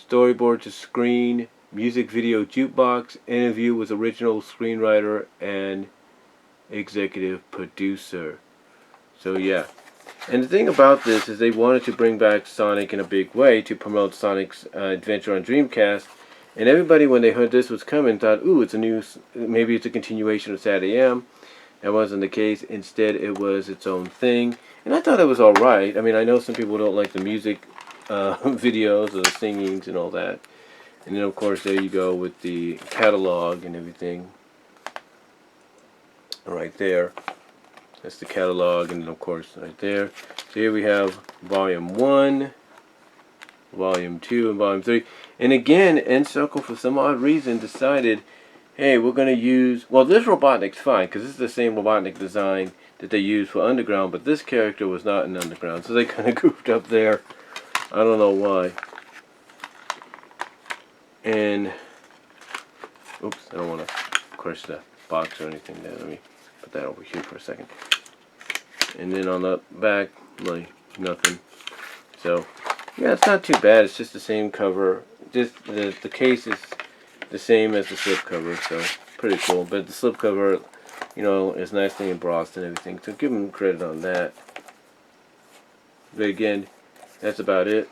storyboard to screen, music video jukebox, interview with original screenwriter and executive producer. So yeah. And the thing about this is they wanted to bring back Sonic in a big way to promote Sonic's adventure on Dreamcast. And everybody, when they heard this was coming, thought, ooh, it's a new, maybe it's a continuation of SatAM. That wasn't the case. Instead, it was its own thing. And I thought it was alright. I mean, I know some people don't like the music videos or the singings and all that. And then, of course, there you go with the catalog and everything. Right there. That's the catalog, and then, of course, right there. So here we have Volume 1, Volume 2, and Volume 3. And again, N-Circle, for some odd reason, decided, hey, we're going to use... Well, this Robotnik's fine, because this is the same Robotnik design that they used for Underground, but this character was not in Underground, so they kind of goofed up there. I don't know why. And... Oops, I don't want to crush the box or anything there. Let me put that over here for a second. And then on the back, like, nothing. So, yeah, it's not too bad. It's just the same cover. Just the case is the same as the slipcover, so pretty cool. But the slipcover, you know, is nicely embossed and everything. So give them credit on that. But again, that's about it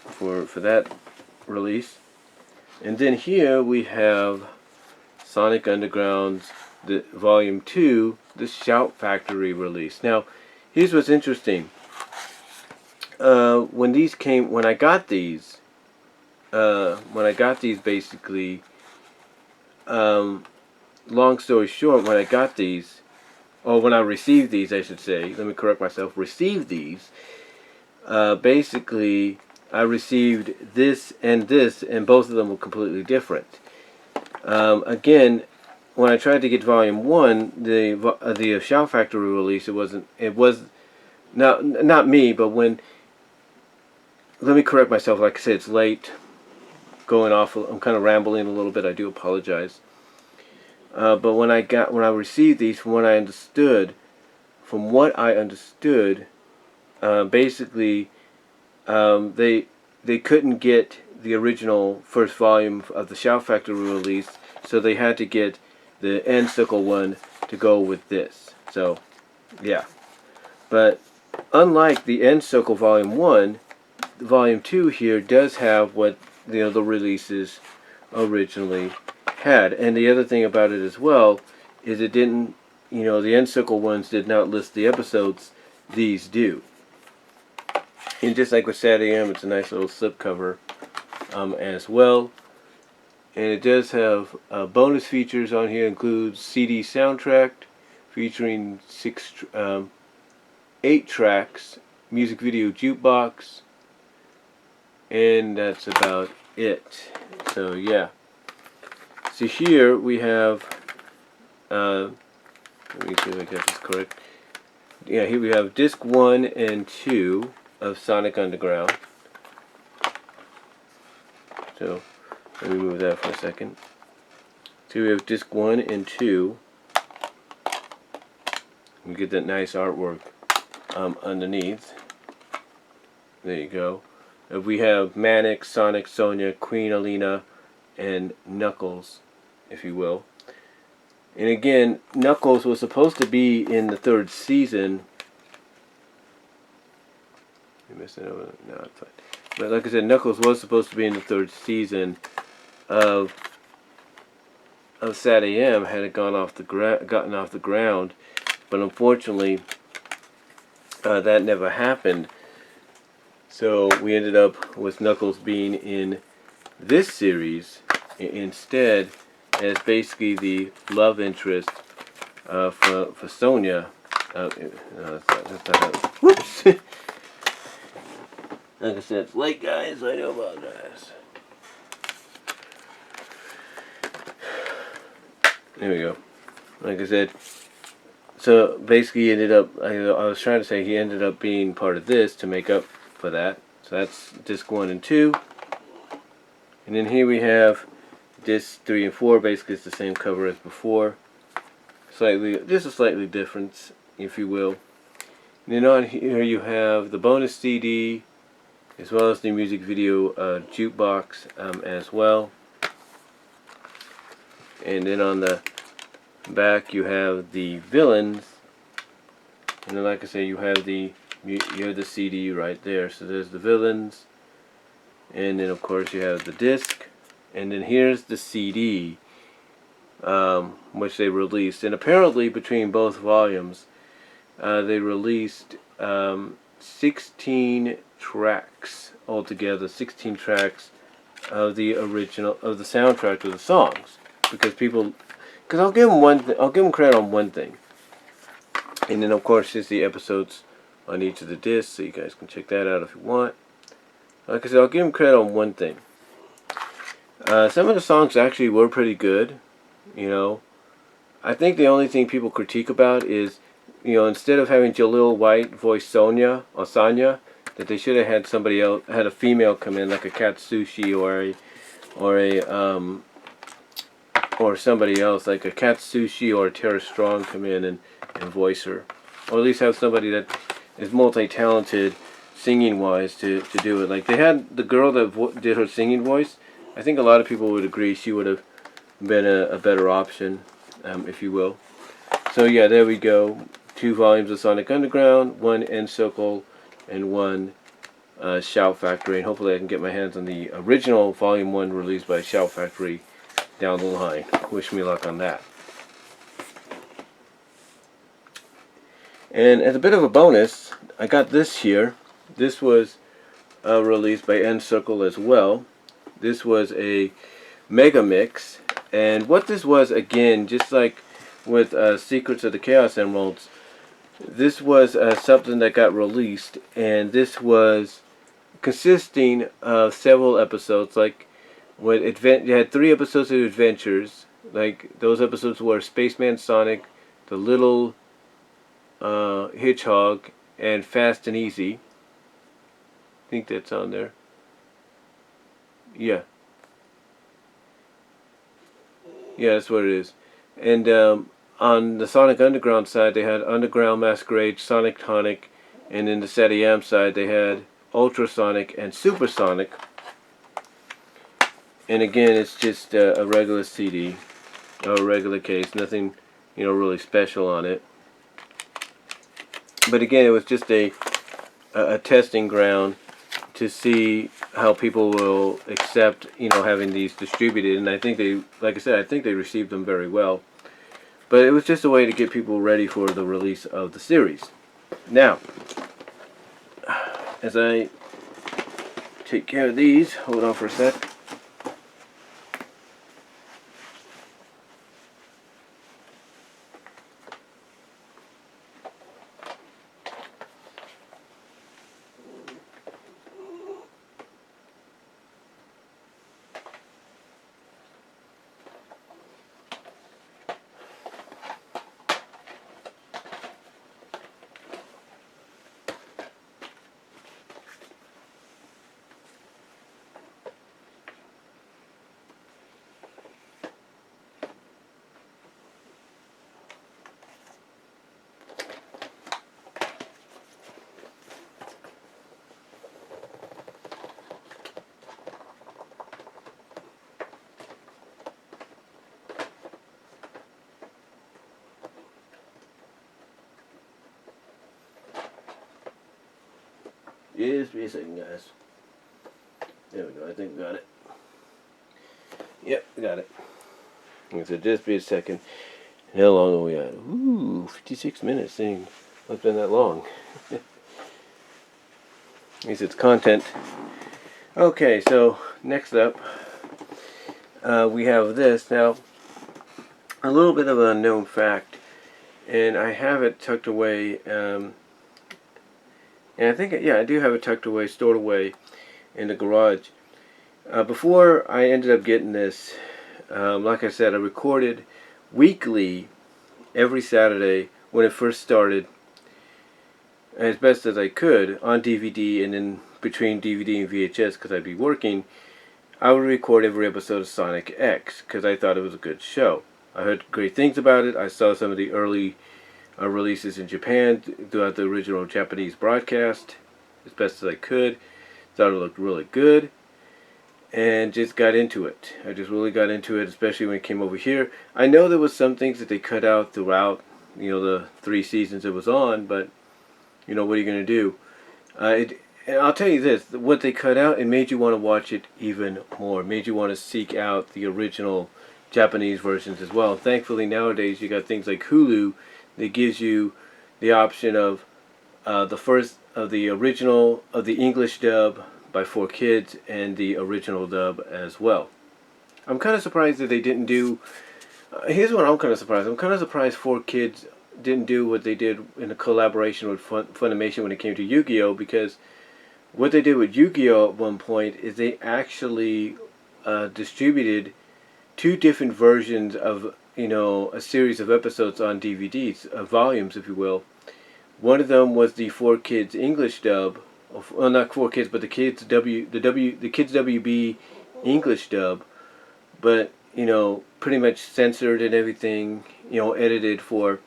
for that release. And then here we have Sonic Underground's Volume 2, the Shout Factory release. Now, here's what's interesting. When I got these, basically, long story short, when I got these, or when I received these, I should say, let me correct myself, received these, basically, I received this, and both of them were completely different. Again, when I tried to get Volume 1, the Shout Factory release, it was not me, but when, let me correct myself, like I said, it's late, going off, I'm kind of rambling a little bit, I do apologize. But when I received these, from what I understood, basically, they couldn't get the original first volume of the Shout Factory release, so they had to get the N-Circle one to go with this. So, yeah. But unlike the N-Circle Volume 1, Volume 2 here does have what the releases originally had. And the other thing about it as well is it didn't, the N-Circle ones did not list the episodes. These do. And just like with SatAM, it's a nice little slipcover as well. And it does have bonus features on here. Includes CD soundtrack featuring 8 tracks, music video jukebox, and that's about it. So yeah. So here we have, let me see if I got this correct. Yeah, here we have disc 1 and 2 of Sonic Underground. So let me move that for a second. So we have disc 1 and 2. You get that nice artwork underneath. There you go. We have Manic, Sonic, Sonia, Queen Alina, and Knuckles, if you will. And again, Knuckles was supposed to be in the 3rd season. I missed it over. No, it's fine. But like I said, Knuckles was supposed to be in the 3rd season of SatAM had it gotten off the ground, but unfortunately that never happened. So we ended up with Knuckles being in this series instead as basically the love interest for Sonia. No, that's not whoops! Like I said, it's late, guys. I do apologize. There we go. Like I said, so basically he ended up, I was trying to say he ended up being part of this to make up for that. So that's disc 1 and 2. And then here we have disc 3 and 4. Basically it's the same cover as before. Just a slightly different, if you will. And then on here you have the bonus CD, as well as the music video jukebox as well. And then on the back you have the villains, and then like I say, you have the CD right there. So there's the villains, and then of course you have the disc, and then here's the CD, which they released. And apparently between both volumes, they released 16 tracks altogether, 16 tracks of the original, of the soundtrack of the songs, because I'll give them I'll give them credit on one thing, and then of course there's the episodes on each of the discs, so you guys can check that out if you want. Like I said, I'll give them credit on one thing. Some of the songs actually were pretty good. You know, I think the only thing people critique about is, you know, instead of having Jaleel White voice Sonia or Sanya, that they should have had somebody else, had a female come in, like a Katsushi or somebody else, like a Katsushi or a Tara Strong come in and voice her, or at least have somebody that is multi-talented singing wise to do it. Like they had the girl that did her singing voice. I think a lot of people would agree she would have been a better option, if you will. So yeah, there we go. 2 volumes of Sonic Underground, 1 End Circle, and 1 Shout Factory. And hopefully I can get my hands on the original Volume 1 released by Shout Factory down the line. Wish me luck on that. And as a bit of a bonus, I got this here. This was released by End Circle as well. This was a mega mix. And what this was, again, just like with Secrets of the Chaos Emeralds, this was something that got released, and this was consisting of several episodes. Like when you had 3 episodes of Adventures. Like those episodes were Spaceman Sonic, The Little Hedgehog, and Fast and Easy. I think that's on there. Yeah. Yeah, that's what it is. And on the Sonic Underground side, they had Underground Masquerade, Sonic Tonic, and in the SatAM side, they had Ultrasonic and Supersonic. And again, it's just a regular CD, or a regular case, nothing, you know, really special on it. But again, it was just a testing ground to see how people will accept, you know, having these distributed. And I think they, like I said, I think they received them very well. But it was just a way to get people ready for the release of the series. Now, as I take care of these, hold on for a sec. Just be a second, guys. There we go. I think we got it. Yep, we got it. Like I said, just be a second. How long are we at? Ooh, 56 minutes. Dang, it's been that long. At least it's content. Okay, so next up, we have this. Now, a little bit of an unknown fact, and I have it tucked away. And I think, yeah, I do have it tucked away, stored away in the garage. Before I ended up getting this, like I said, I recorded weekly every Saturday when it first started, as best as I could, on DVD, and then between DVD and VHS, because I'd be working, I would record every episode of Sonic X, because I thought it was a good show. I heard great things about it. I saw some of the early releases in Japan throughout the original Japanese broadcast as best as I could. Thought it looked really good. and just got into it. I just really got into it, especially when it came over here. I know there was some things that they cut out throughout, the 3 seasons it was on, but what are you going to do? And I'll tell you this, what they cut out, it made you want to watch it even more. It made you want to seek out the original Japanese versions as well. Thankfully nowadays you got things like Hulu that gives you the option of the original of the English dub by 4Kids and the original dub as well. I'm kind of surprised that they didn't do. Here's what I'm kind of surprised. I'm kind of surprised 4Kids didn't do what they did in a collaboration with Funimation when it came to Yu-Gi-Oh! Because what they did with Yu-Gi-Oh! At one point is they actually distributed 2 different versions of a series of episodes on DVDs, volumes, if you will. One of them was the 4Kids English dub, well, not 4Kids, but the Kids WB English dub, but pretty much censored and everything, edited for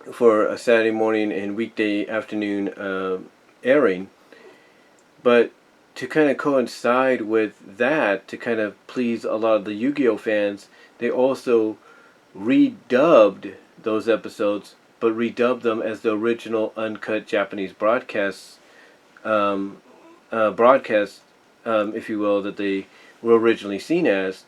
a Saturday morning and weekday afternoon airing. But to kind of coincide with that, to kind of please a lot of the Yu-Gi-Oh fans, they also redubbed those episodes, but redubbed them as the original uncut Japanese broadcasts, if you will, that they were originally seen as.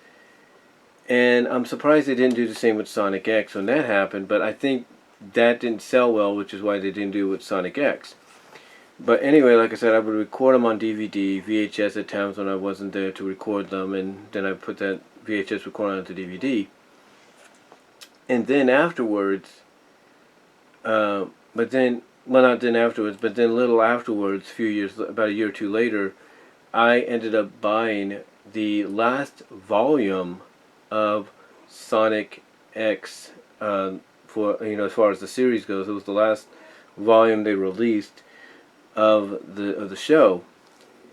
And I'm surprised they didn't do the same with Sonic X when that happened, but I think that didn't sell well, which is why they didn't do it with Sonic X. But anyway, like I said, I would record them on DVD, VHS at times when I wasn't there to record them, and then I put that VHS recorder onto DVD. And then afterwards, well, not then afterwards, but then a little afterwards, about a year or two later, I ended up buying the last volume of Sonic X, for as far as the series goes. It was the last volume they released of the show,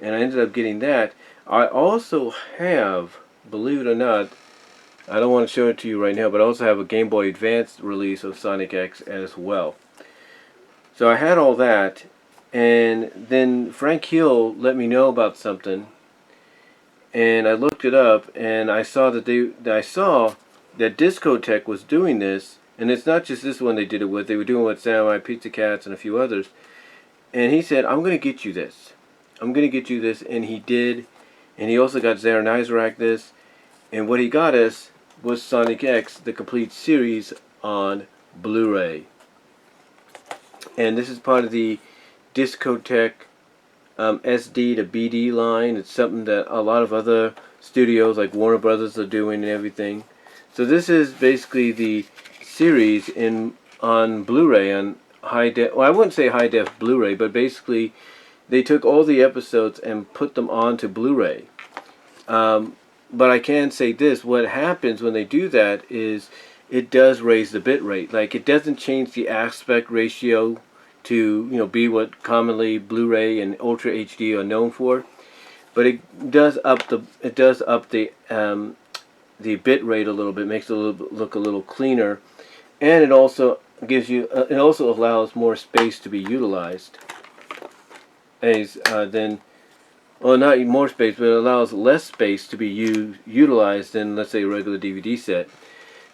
and I ended up getting that. I also have, believe it or not, I don't want to show it to you right now, but I also have a Game Boy Advance release of Sonic X as well. So I had all that, and then Frank Hill let me know about something, and I looked it up, and I saw that Discotech was doing this, and it's not just this one they did it with. They were doing it with Samurai Pizza Cats and a few others. And he said, I'm going to get you this. I'm going to get you this. And he did. And he also got Zara Nizarak this. And what he got us was Sonic X, the complete series on Blu-ray. And this is part of the Discotech SD to BD line. It's something that a lot of other studios like Warner Brothers are doing and everything. So this is basically the series on Blu-ray, on high def. Well, I wouldn't say high def Blu-ray, but basically they took all the episodes and put them onto Blu-ray. But I can say this: what happens when they do that is it does raise the bit rate. Like, it doesn't change the aspect ratio to be what commonly Blu-ray and Ultra HD are known for, but it does up the bit rate a little bit, makes it look a little cleaner, and it also gives you it also allows more space to be utilized. Well, not more space, but it allows less space to be utilized than, let's say, a regular DVD set.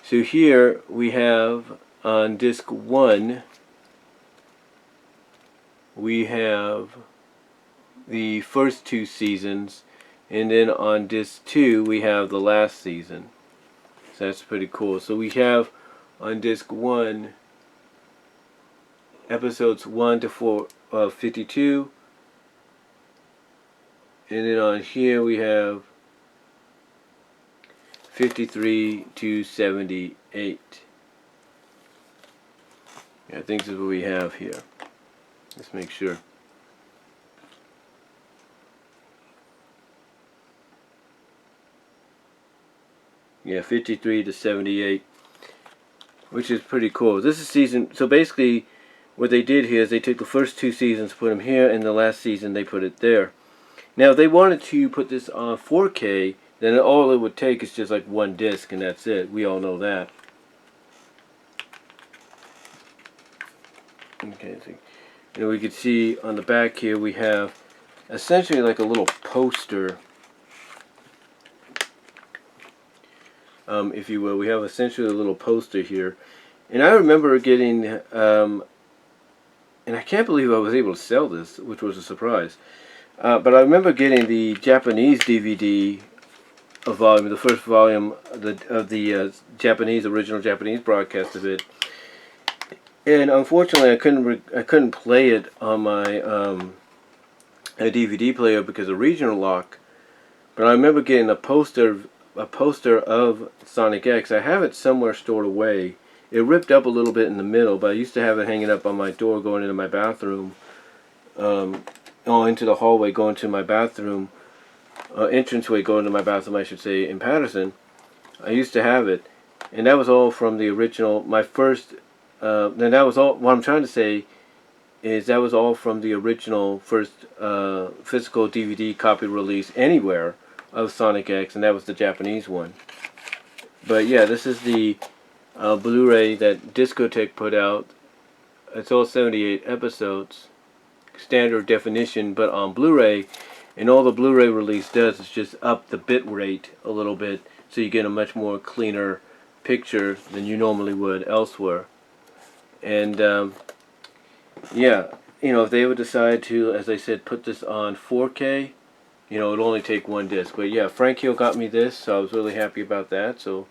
So here we have on disc 1, we have the first 2 seasons, and then on disc 2 we have the last season. So that's pretty cool. So we have on disc 1 episodes 1 to 4 of 52, and then on here we have 53 to 78. I think this is what we have here. Let's make sure. Yeah, 53 to 78, which is pretty cool. This is season. So basically, what they did here is they took the first 2 seasons, put them here, and the last season they put it there. Now, if they wanted to put this on 4K, then all it would take is just like 1 disc, and that's it. We all know that. Okay, so we can see on the back here we have essentially like a little poster if you will. We have essentially a little poster here. And I remember getting, and I can't believe I was able to sell this, which was a surprise. But I remember getting the Japanese DVD volume, the first volume of the Japanese, original Japanese broadcast of it. And unfortunately, I couldn't play it on my a DVD player because of regional lock. But I remember getting a poster of Sonic X. I have it somewhere stored away. It ripped up a little bit in the middle, but I used to have it hanging up on my door going into my bathroom, into the hallway going to my bathroom, entranceway going to my bathroom, I should say, in Patterson. I used to have it, and that was all from the original. My first, and that was all. What I'm trying to say is that was all from the original first physical DVD copy release anywhere of Sonic X, and that was the Japanese one. But yeah, this is the Blu-ray that Discotech put out. It's all 78 episodes, standard definition, but on Blu-ray. And all the Blu-ray release does is just up the bit rate a little bit, so you get a much more cleaner picture than you normally would elsewhere. And yeah, you know, if they would decide to, as I said, put this on 4K, you know, it'll only take one disc. But yeah, Frank Hill got me this, so I was really happy about that. So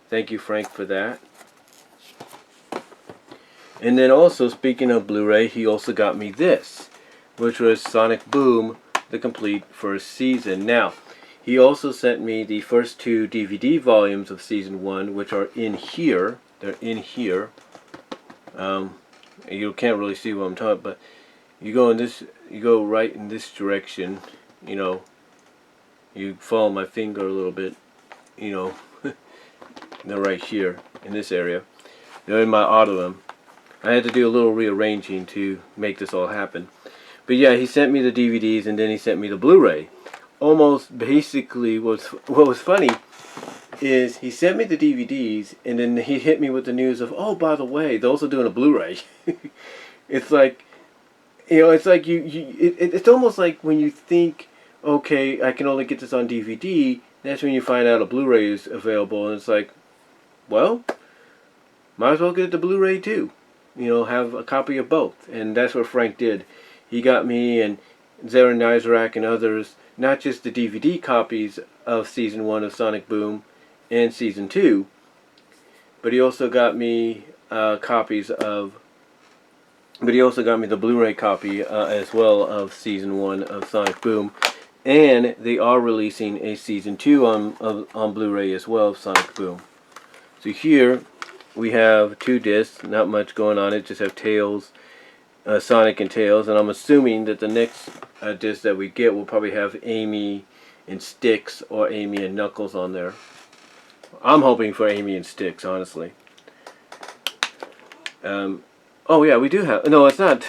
thank you, Frank, for that. And then also, speaking of Blu-ray, he also got me this, which was Sonic Boom, the complete first season. Now, he also sent me the first two DVD volumes of season 1, which are in here. They're in here. You can't really see what I'm talking, but you go right in this direction. You know, you follow my finger a little bit. You know, they're right here in this area. They're in my ottoman. I had to do a little rearranging to make this all happen. But yeah, he sent me the DVDs, and then he sent me the Blu-ray. Almost basically, what was funny is he sent me the DVDs, and then he hit me with the news of, oh, by the way, they're also doing a Blu-ray. It's like, you know, it's like it's almost like when you think, okay, I can only get this on DVD, that's when you find out a Blu-ray is available, and it's like, well, might as well get the Blu-ray too. You know, have a copy of both. And that's what Frank did. He got me and Zarin Nizarak and others, not just the DVD copies of Season 1 of Sonic Boom and Season 2, but he also got me copies of, but he also got me the Blu-ray copy as well of Season 1 of Sonic Boom. And they are releasing a Season 2 on Blu-ray as well of Sonic Boom. So here we have two discs, not much going on it, just have Tails, Sonic and Tails, and I'm assuming that the next disc that we get will probably have Amy and Styx or Amy and Knuckles on there. I'm hoping for Amy and Styx, honestly. Oh yeah, we do have, no, it's not.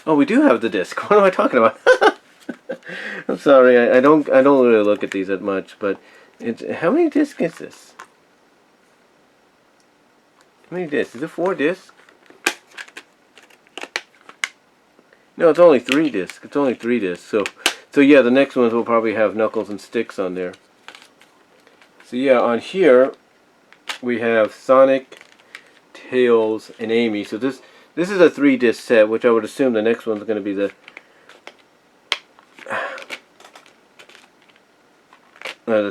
Oh, we do have the disc. What am I talking about? I'm sorry, I don't really look at these that much, but it's, how many discs is this? How many discs? Is it 4 discs? No, it's only 3 discs. It's only 3 discs. So yeah, the next ones will probably have Knuckles and Styx on there. So yeah, on here we have Sonic, Tails, and Amy. So this is a 3-disc set, which I would assume the next one's going to be the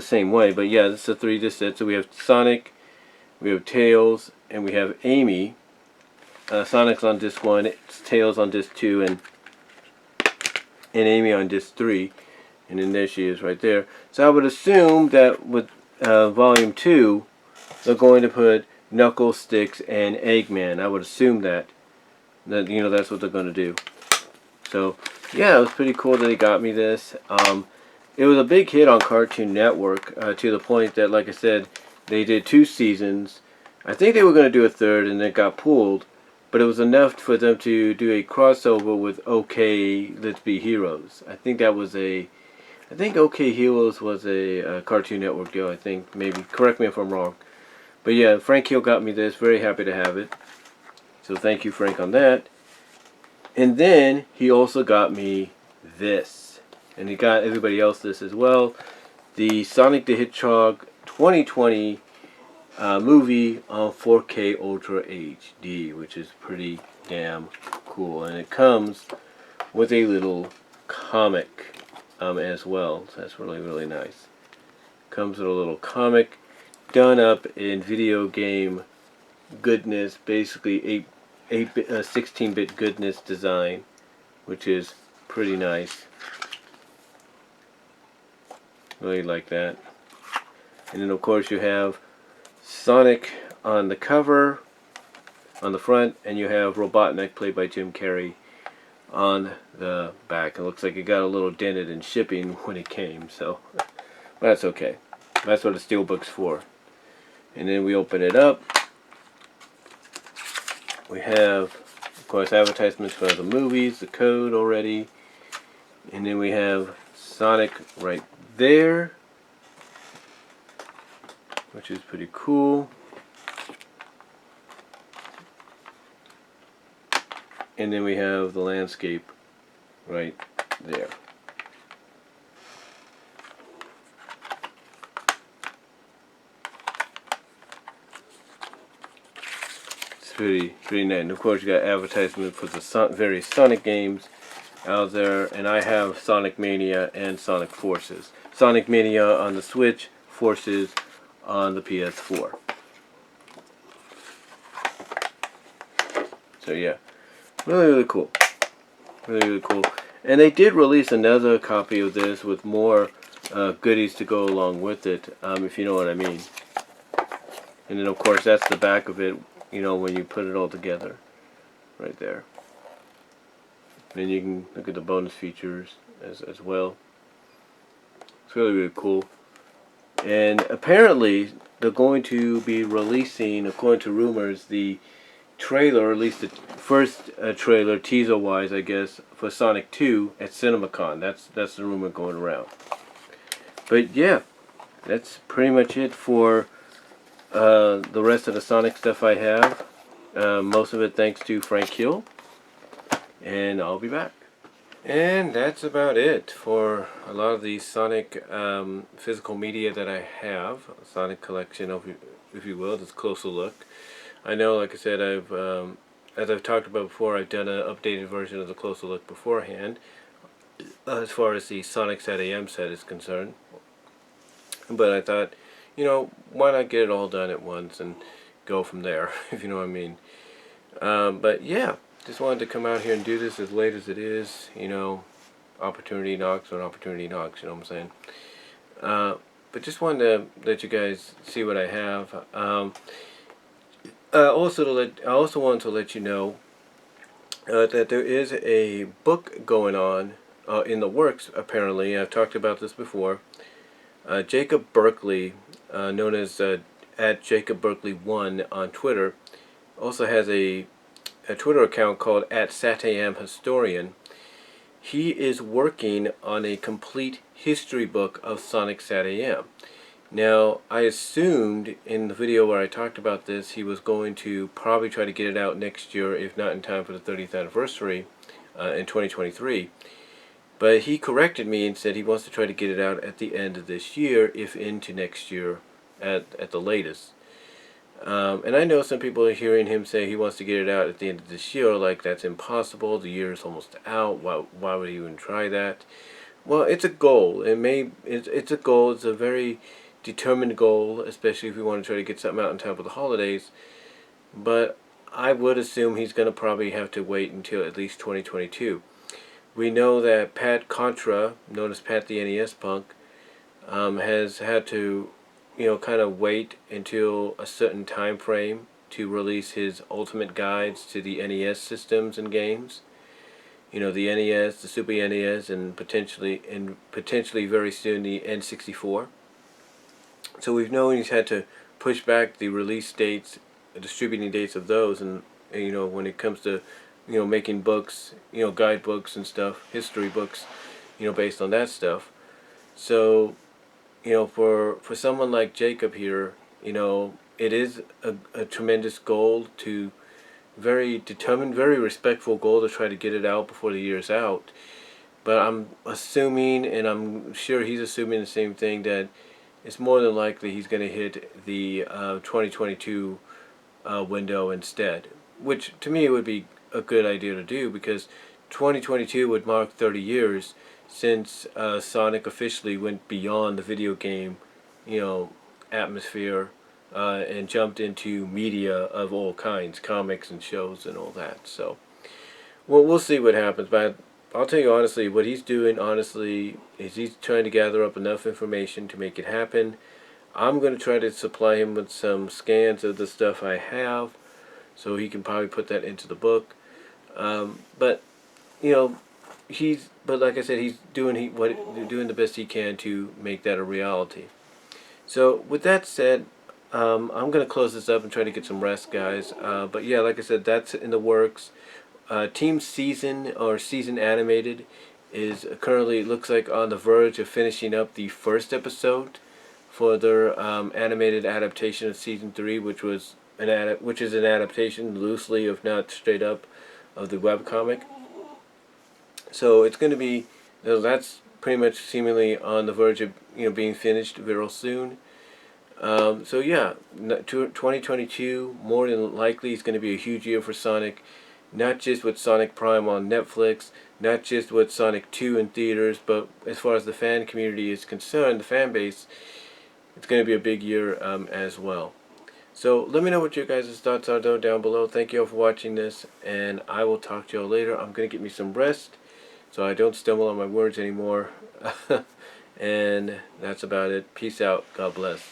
same way. But yeah, this is a 3-disc set. So we have Sonic, we have Tails, and we have Amy. Sonic's on disc 1, Tails on disc 2, and Amy on disc 3. And then there she is right there. So I would assume that with volume 2, they're going to put Knuckles, Styx, and Eggman. I would assume that you know, that's what they're going to do. So yeah, it was pretty cool that they got me this. It was a big hit on Cartoon Network to the point that, like I said, they did 2 seasons. I think they were going to do a 3rd, and it got pulled. But it was enough for them to do a crossover with OK, Let's Be Heroes. I think OK Heroes was a Cartoon Network deal, I think. Maybe. Correct me if I'm wrong. But yeah, Frank Hill got me this. Very happy to have it. So thank you, Frank, on that. And then he also got me this. And he got everybody else this as well. The Sonic the Hedgehog 2020 movie on 4K Ultra HD, which is pretty damn cool. And it comes with a little comic as well. So that's really, really nice. Comes with a little comic done up in video game goodness, basically 16-bit goodness design, which is pretty nice. Really like that. And then of course you have Sonic on the cover, on the front, and you have Robotnik, played by Jim Carrey, on the back. It looks like it got a little dented in shipping when it came, so that's okay. That's what the steelbook's for. And then we open it up. We have, of course, advertisements for the movies, the code already, and then we have Sonic right there, which is pretty cool. And then we have the landscape right there. It's pretty nice. And of course you got advertisement for the various Sonic games out there, and I have Sonic Mania and Sonic Forces. Sonic Mania on the Switch, Forces on the PS4. So yeah, really cool. Really cool. And they did release another copy of this with more goodies to go along with it, if you know what I mean. And then of course that's the back of it, you know, when you put it all together, right there. And then you can look at the bonus features as well. It's really, really cool. And apparently they're going to be releasing, according to rumors, the trailer, or at least the first trailer, teaser-wise, I guess, for Sonic 2 at CinemaCon. That's the rumor going around. But yeah, that's pretty much it for the rest of the Sonic stuff I have. Most of it thanks to Frank Hill. And I'll be back. And that's about it for a lot of the Sonic physical media that I have. Sonic collection, if you will, this closer look. I know, like I said, as I've talked about before, I've done an updated version of the closer look beforehand, as far as the Sonic SatAM set is concerned. But I thought, you know, why not get it all done at once and go from there, if you know what I mean. But yeah, just wanted to come out here and do this as late as it is. You know, opportunity knocks when opportunity knocks, you know what I'm saying. But just wanted to let you guys see what I have. I also wanted to let you know that there is a book going on in the works, apparently. I've talked about this before. Jacob Berkeley, known as at Jacob Berkeley 1 on Twitter, also has a Twitter account called at SatAM Historian. He is working on a complete history book of Sonic SatAM. Now, I assumed in the video where I talked about this, he was going to probably try to get it out next year, if not in time for the 30th anniversary in 2023. But he corrected me and said he wants to try to get it out at the end of this year, if into next year at the latest. And I know some people are hearing him say he wants to get it out at the end of this year, like that's impossible, the year is almost out, why would he even try that? Well, it's a goal. It's a goal, it's a very determined goal, especially if we want to try to get something out in time for the holidays. But I would assume he's going to probably have to wait until at least 2022. We know that Pat Contra, known as Pat the NES Punk, has had to, you know, kind of wait until a certain time frame to release his ultimate guides to the NES systems and games. You know, the NES, the Super NES, and potentially very soon the N64. So we've known he's had to push back the release dates, the distributing dates of those, and you know, when it comes to, you know, making books, you know, guidebooks and stuff, history books, you know, based on that stuff. So, you know, for someone like Jacob here, you know, it is a tremendous goal, to very determined, very respectful goal to try to get it out before the year's out. But I'm assuming, and I'm sure he's assuming the same thing, that it's more than likely he's going to hit the 2022 window instead, which to me would be a good idea to do, because 2022 would mark 30 years since Sonic officially went beyond the video game, atmosphere, and jumped into media of all kinds, comics and shows and all that. So, well, we'll see what happens, but I'll tell you honestly, what he's doing, honestly, is he's trying to gather up enough information to make it happen. I'm going to try to supply him with some scans of the stuff I have, so he can probably put that into the book. But but like I said, he's doing the best he can to make that a reality. So with that said, I'm gonna close this up and try to get some rest, guys. But yeah, like I said, that's in the works. Team Season, or Season Animated, is currently, it looks like, on the verge of finishing up the first episode for their animated adaptation of Season 3, which is an adaptation loosely, if not straight up, of the webcomic. So it's going to be, that's pretty much seemingly on the verge of being finished real soon. So yeah, 2022 more than likely is going to be a huge year for Sonic. Not just with Sonic Prime on Netflix, not just with Sonic 2 in theaters, but as far as the fan community is concerned, the fan base, it's going to be a big year as well. So let me know what your guys' thoughts are down below. Thank you all for watching this, and I will talk to you all later. I'm going to get me some rest so I don't stumble on my words anymore. And that's about it. Peace out. God bless.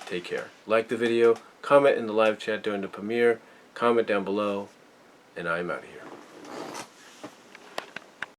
Take care. Like the video. Comment in the live chat during the premiere. Comment down below. And I'm out of here.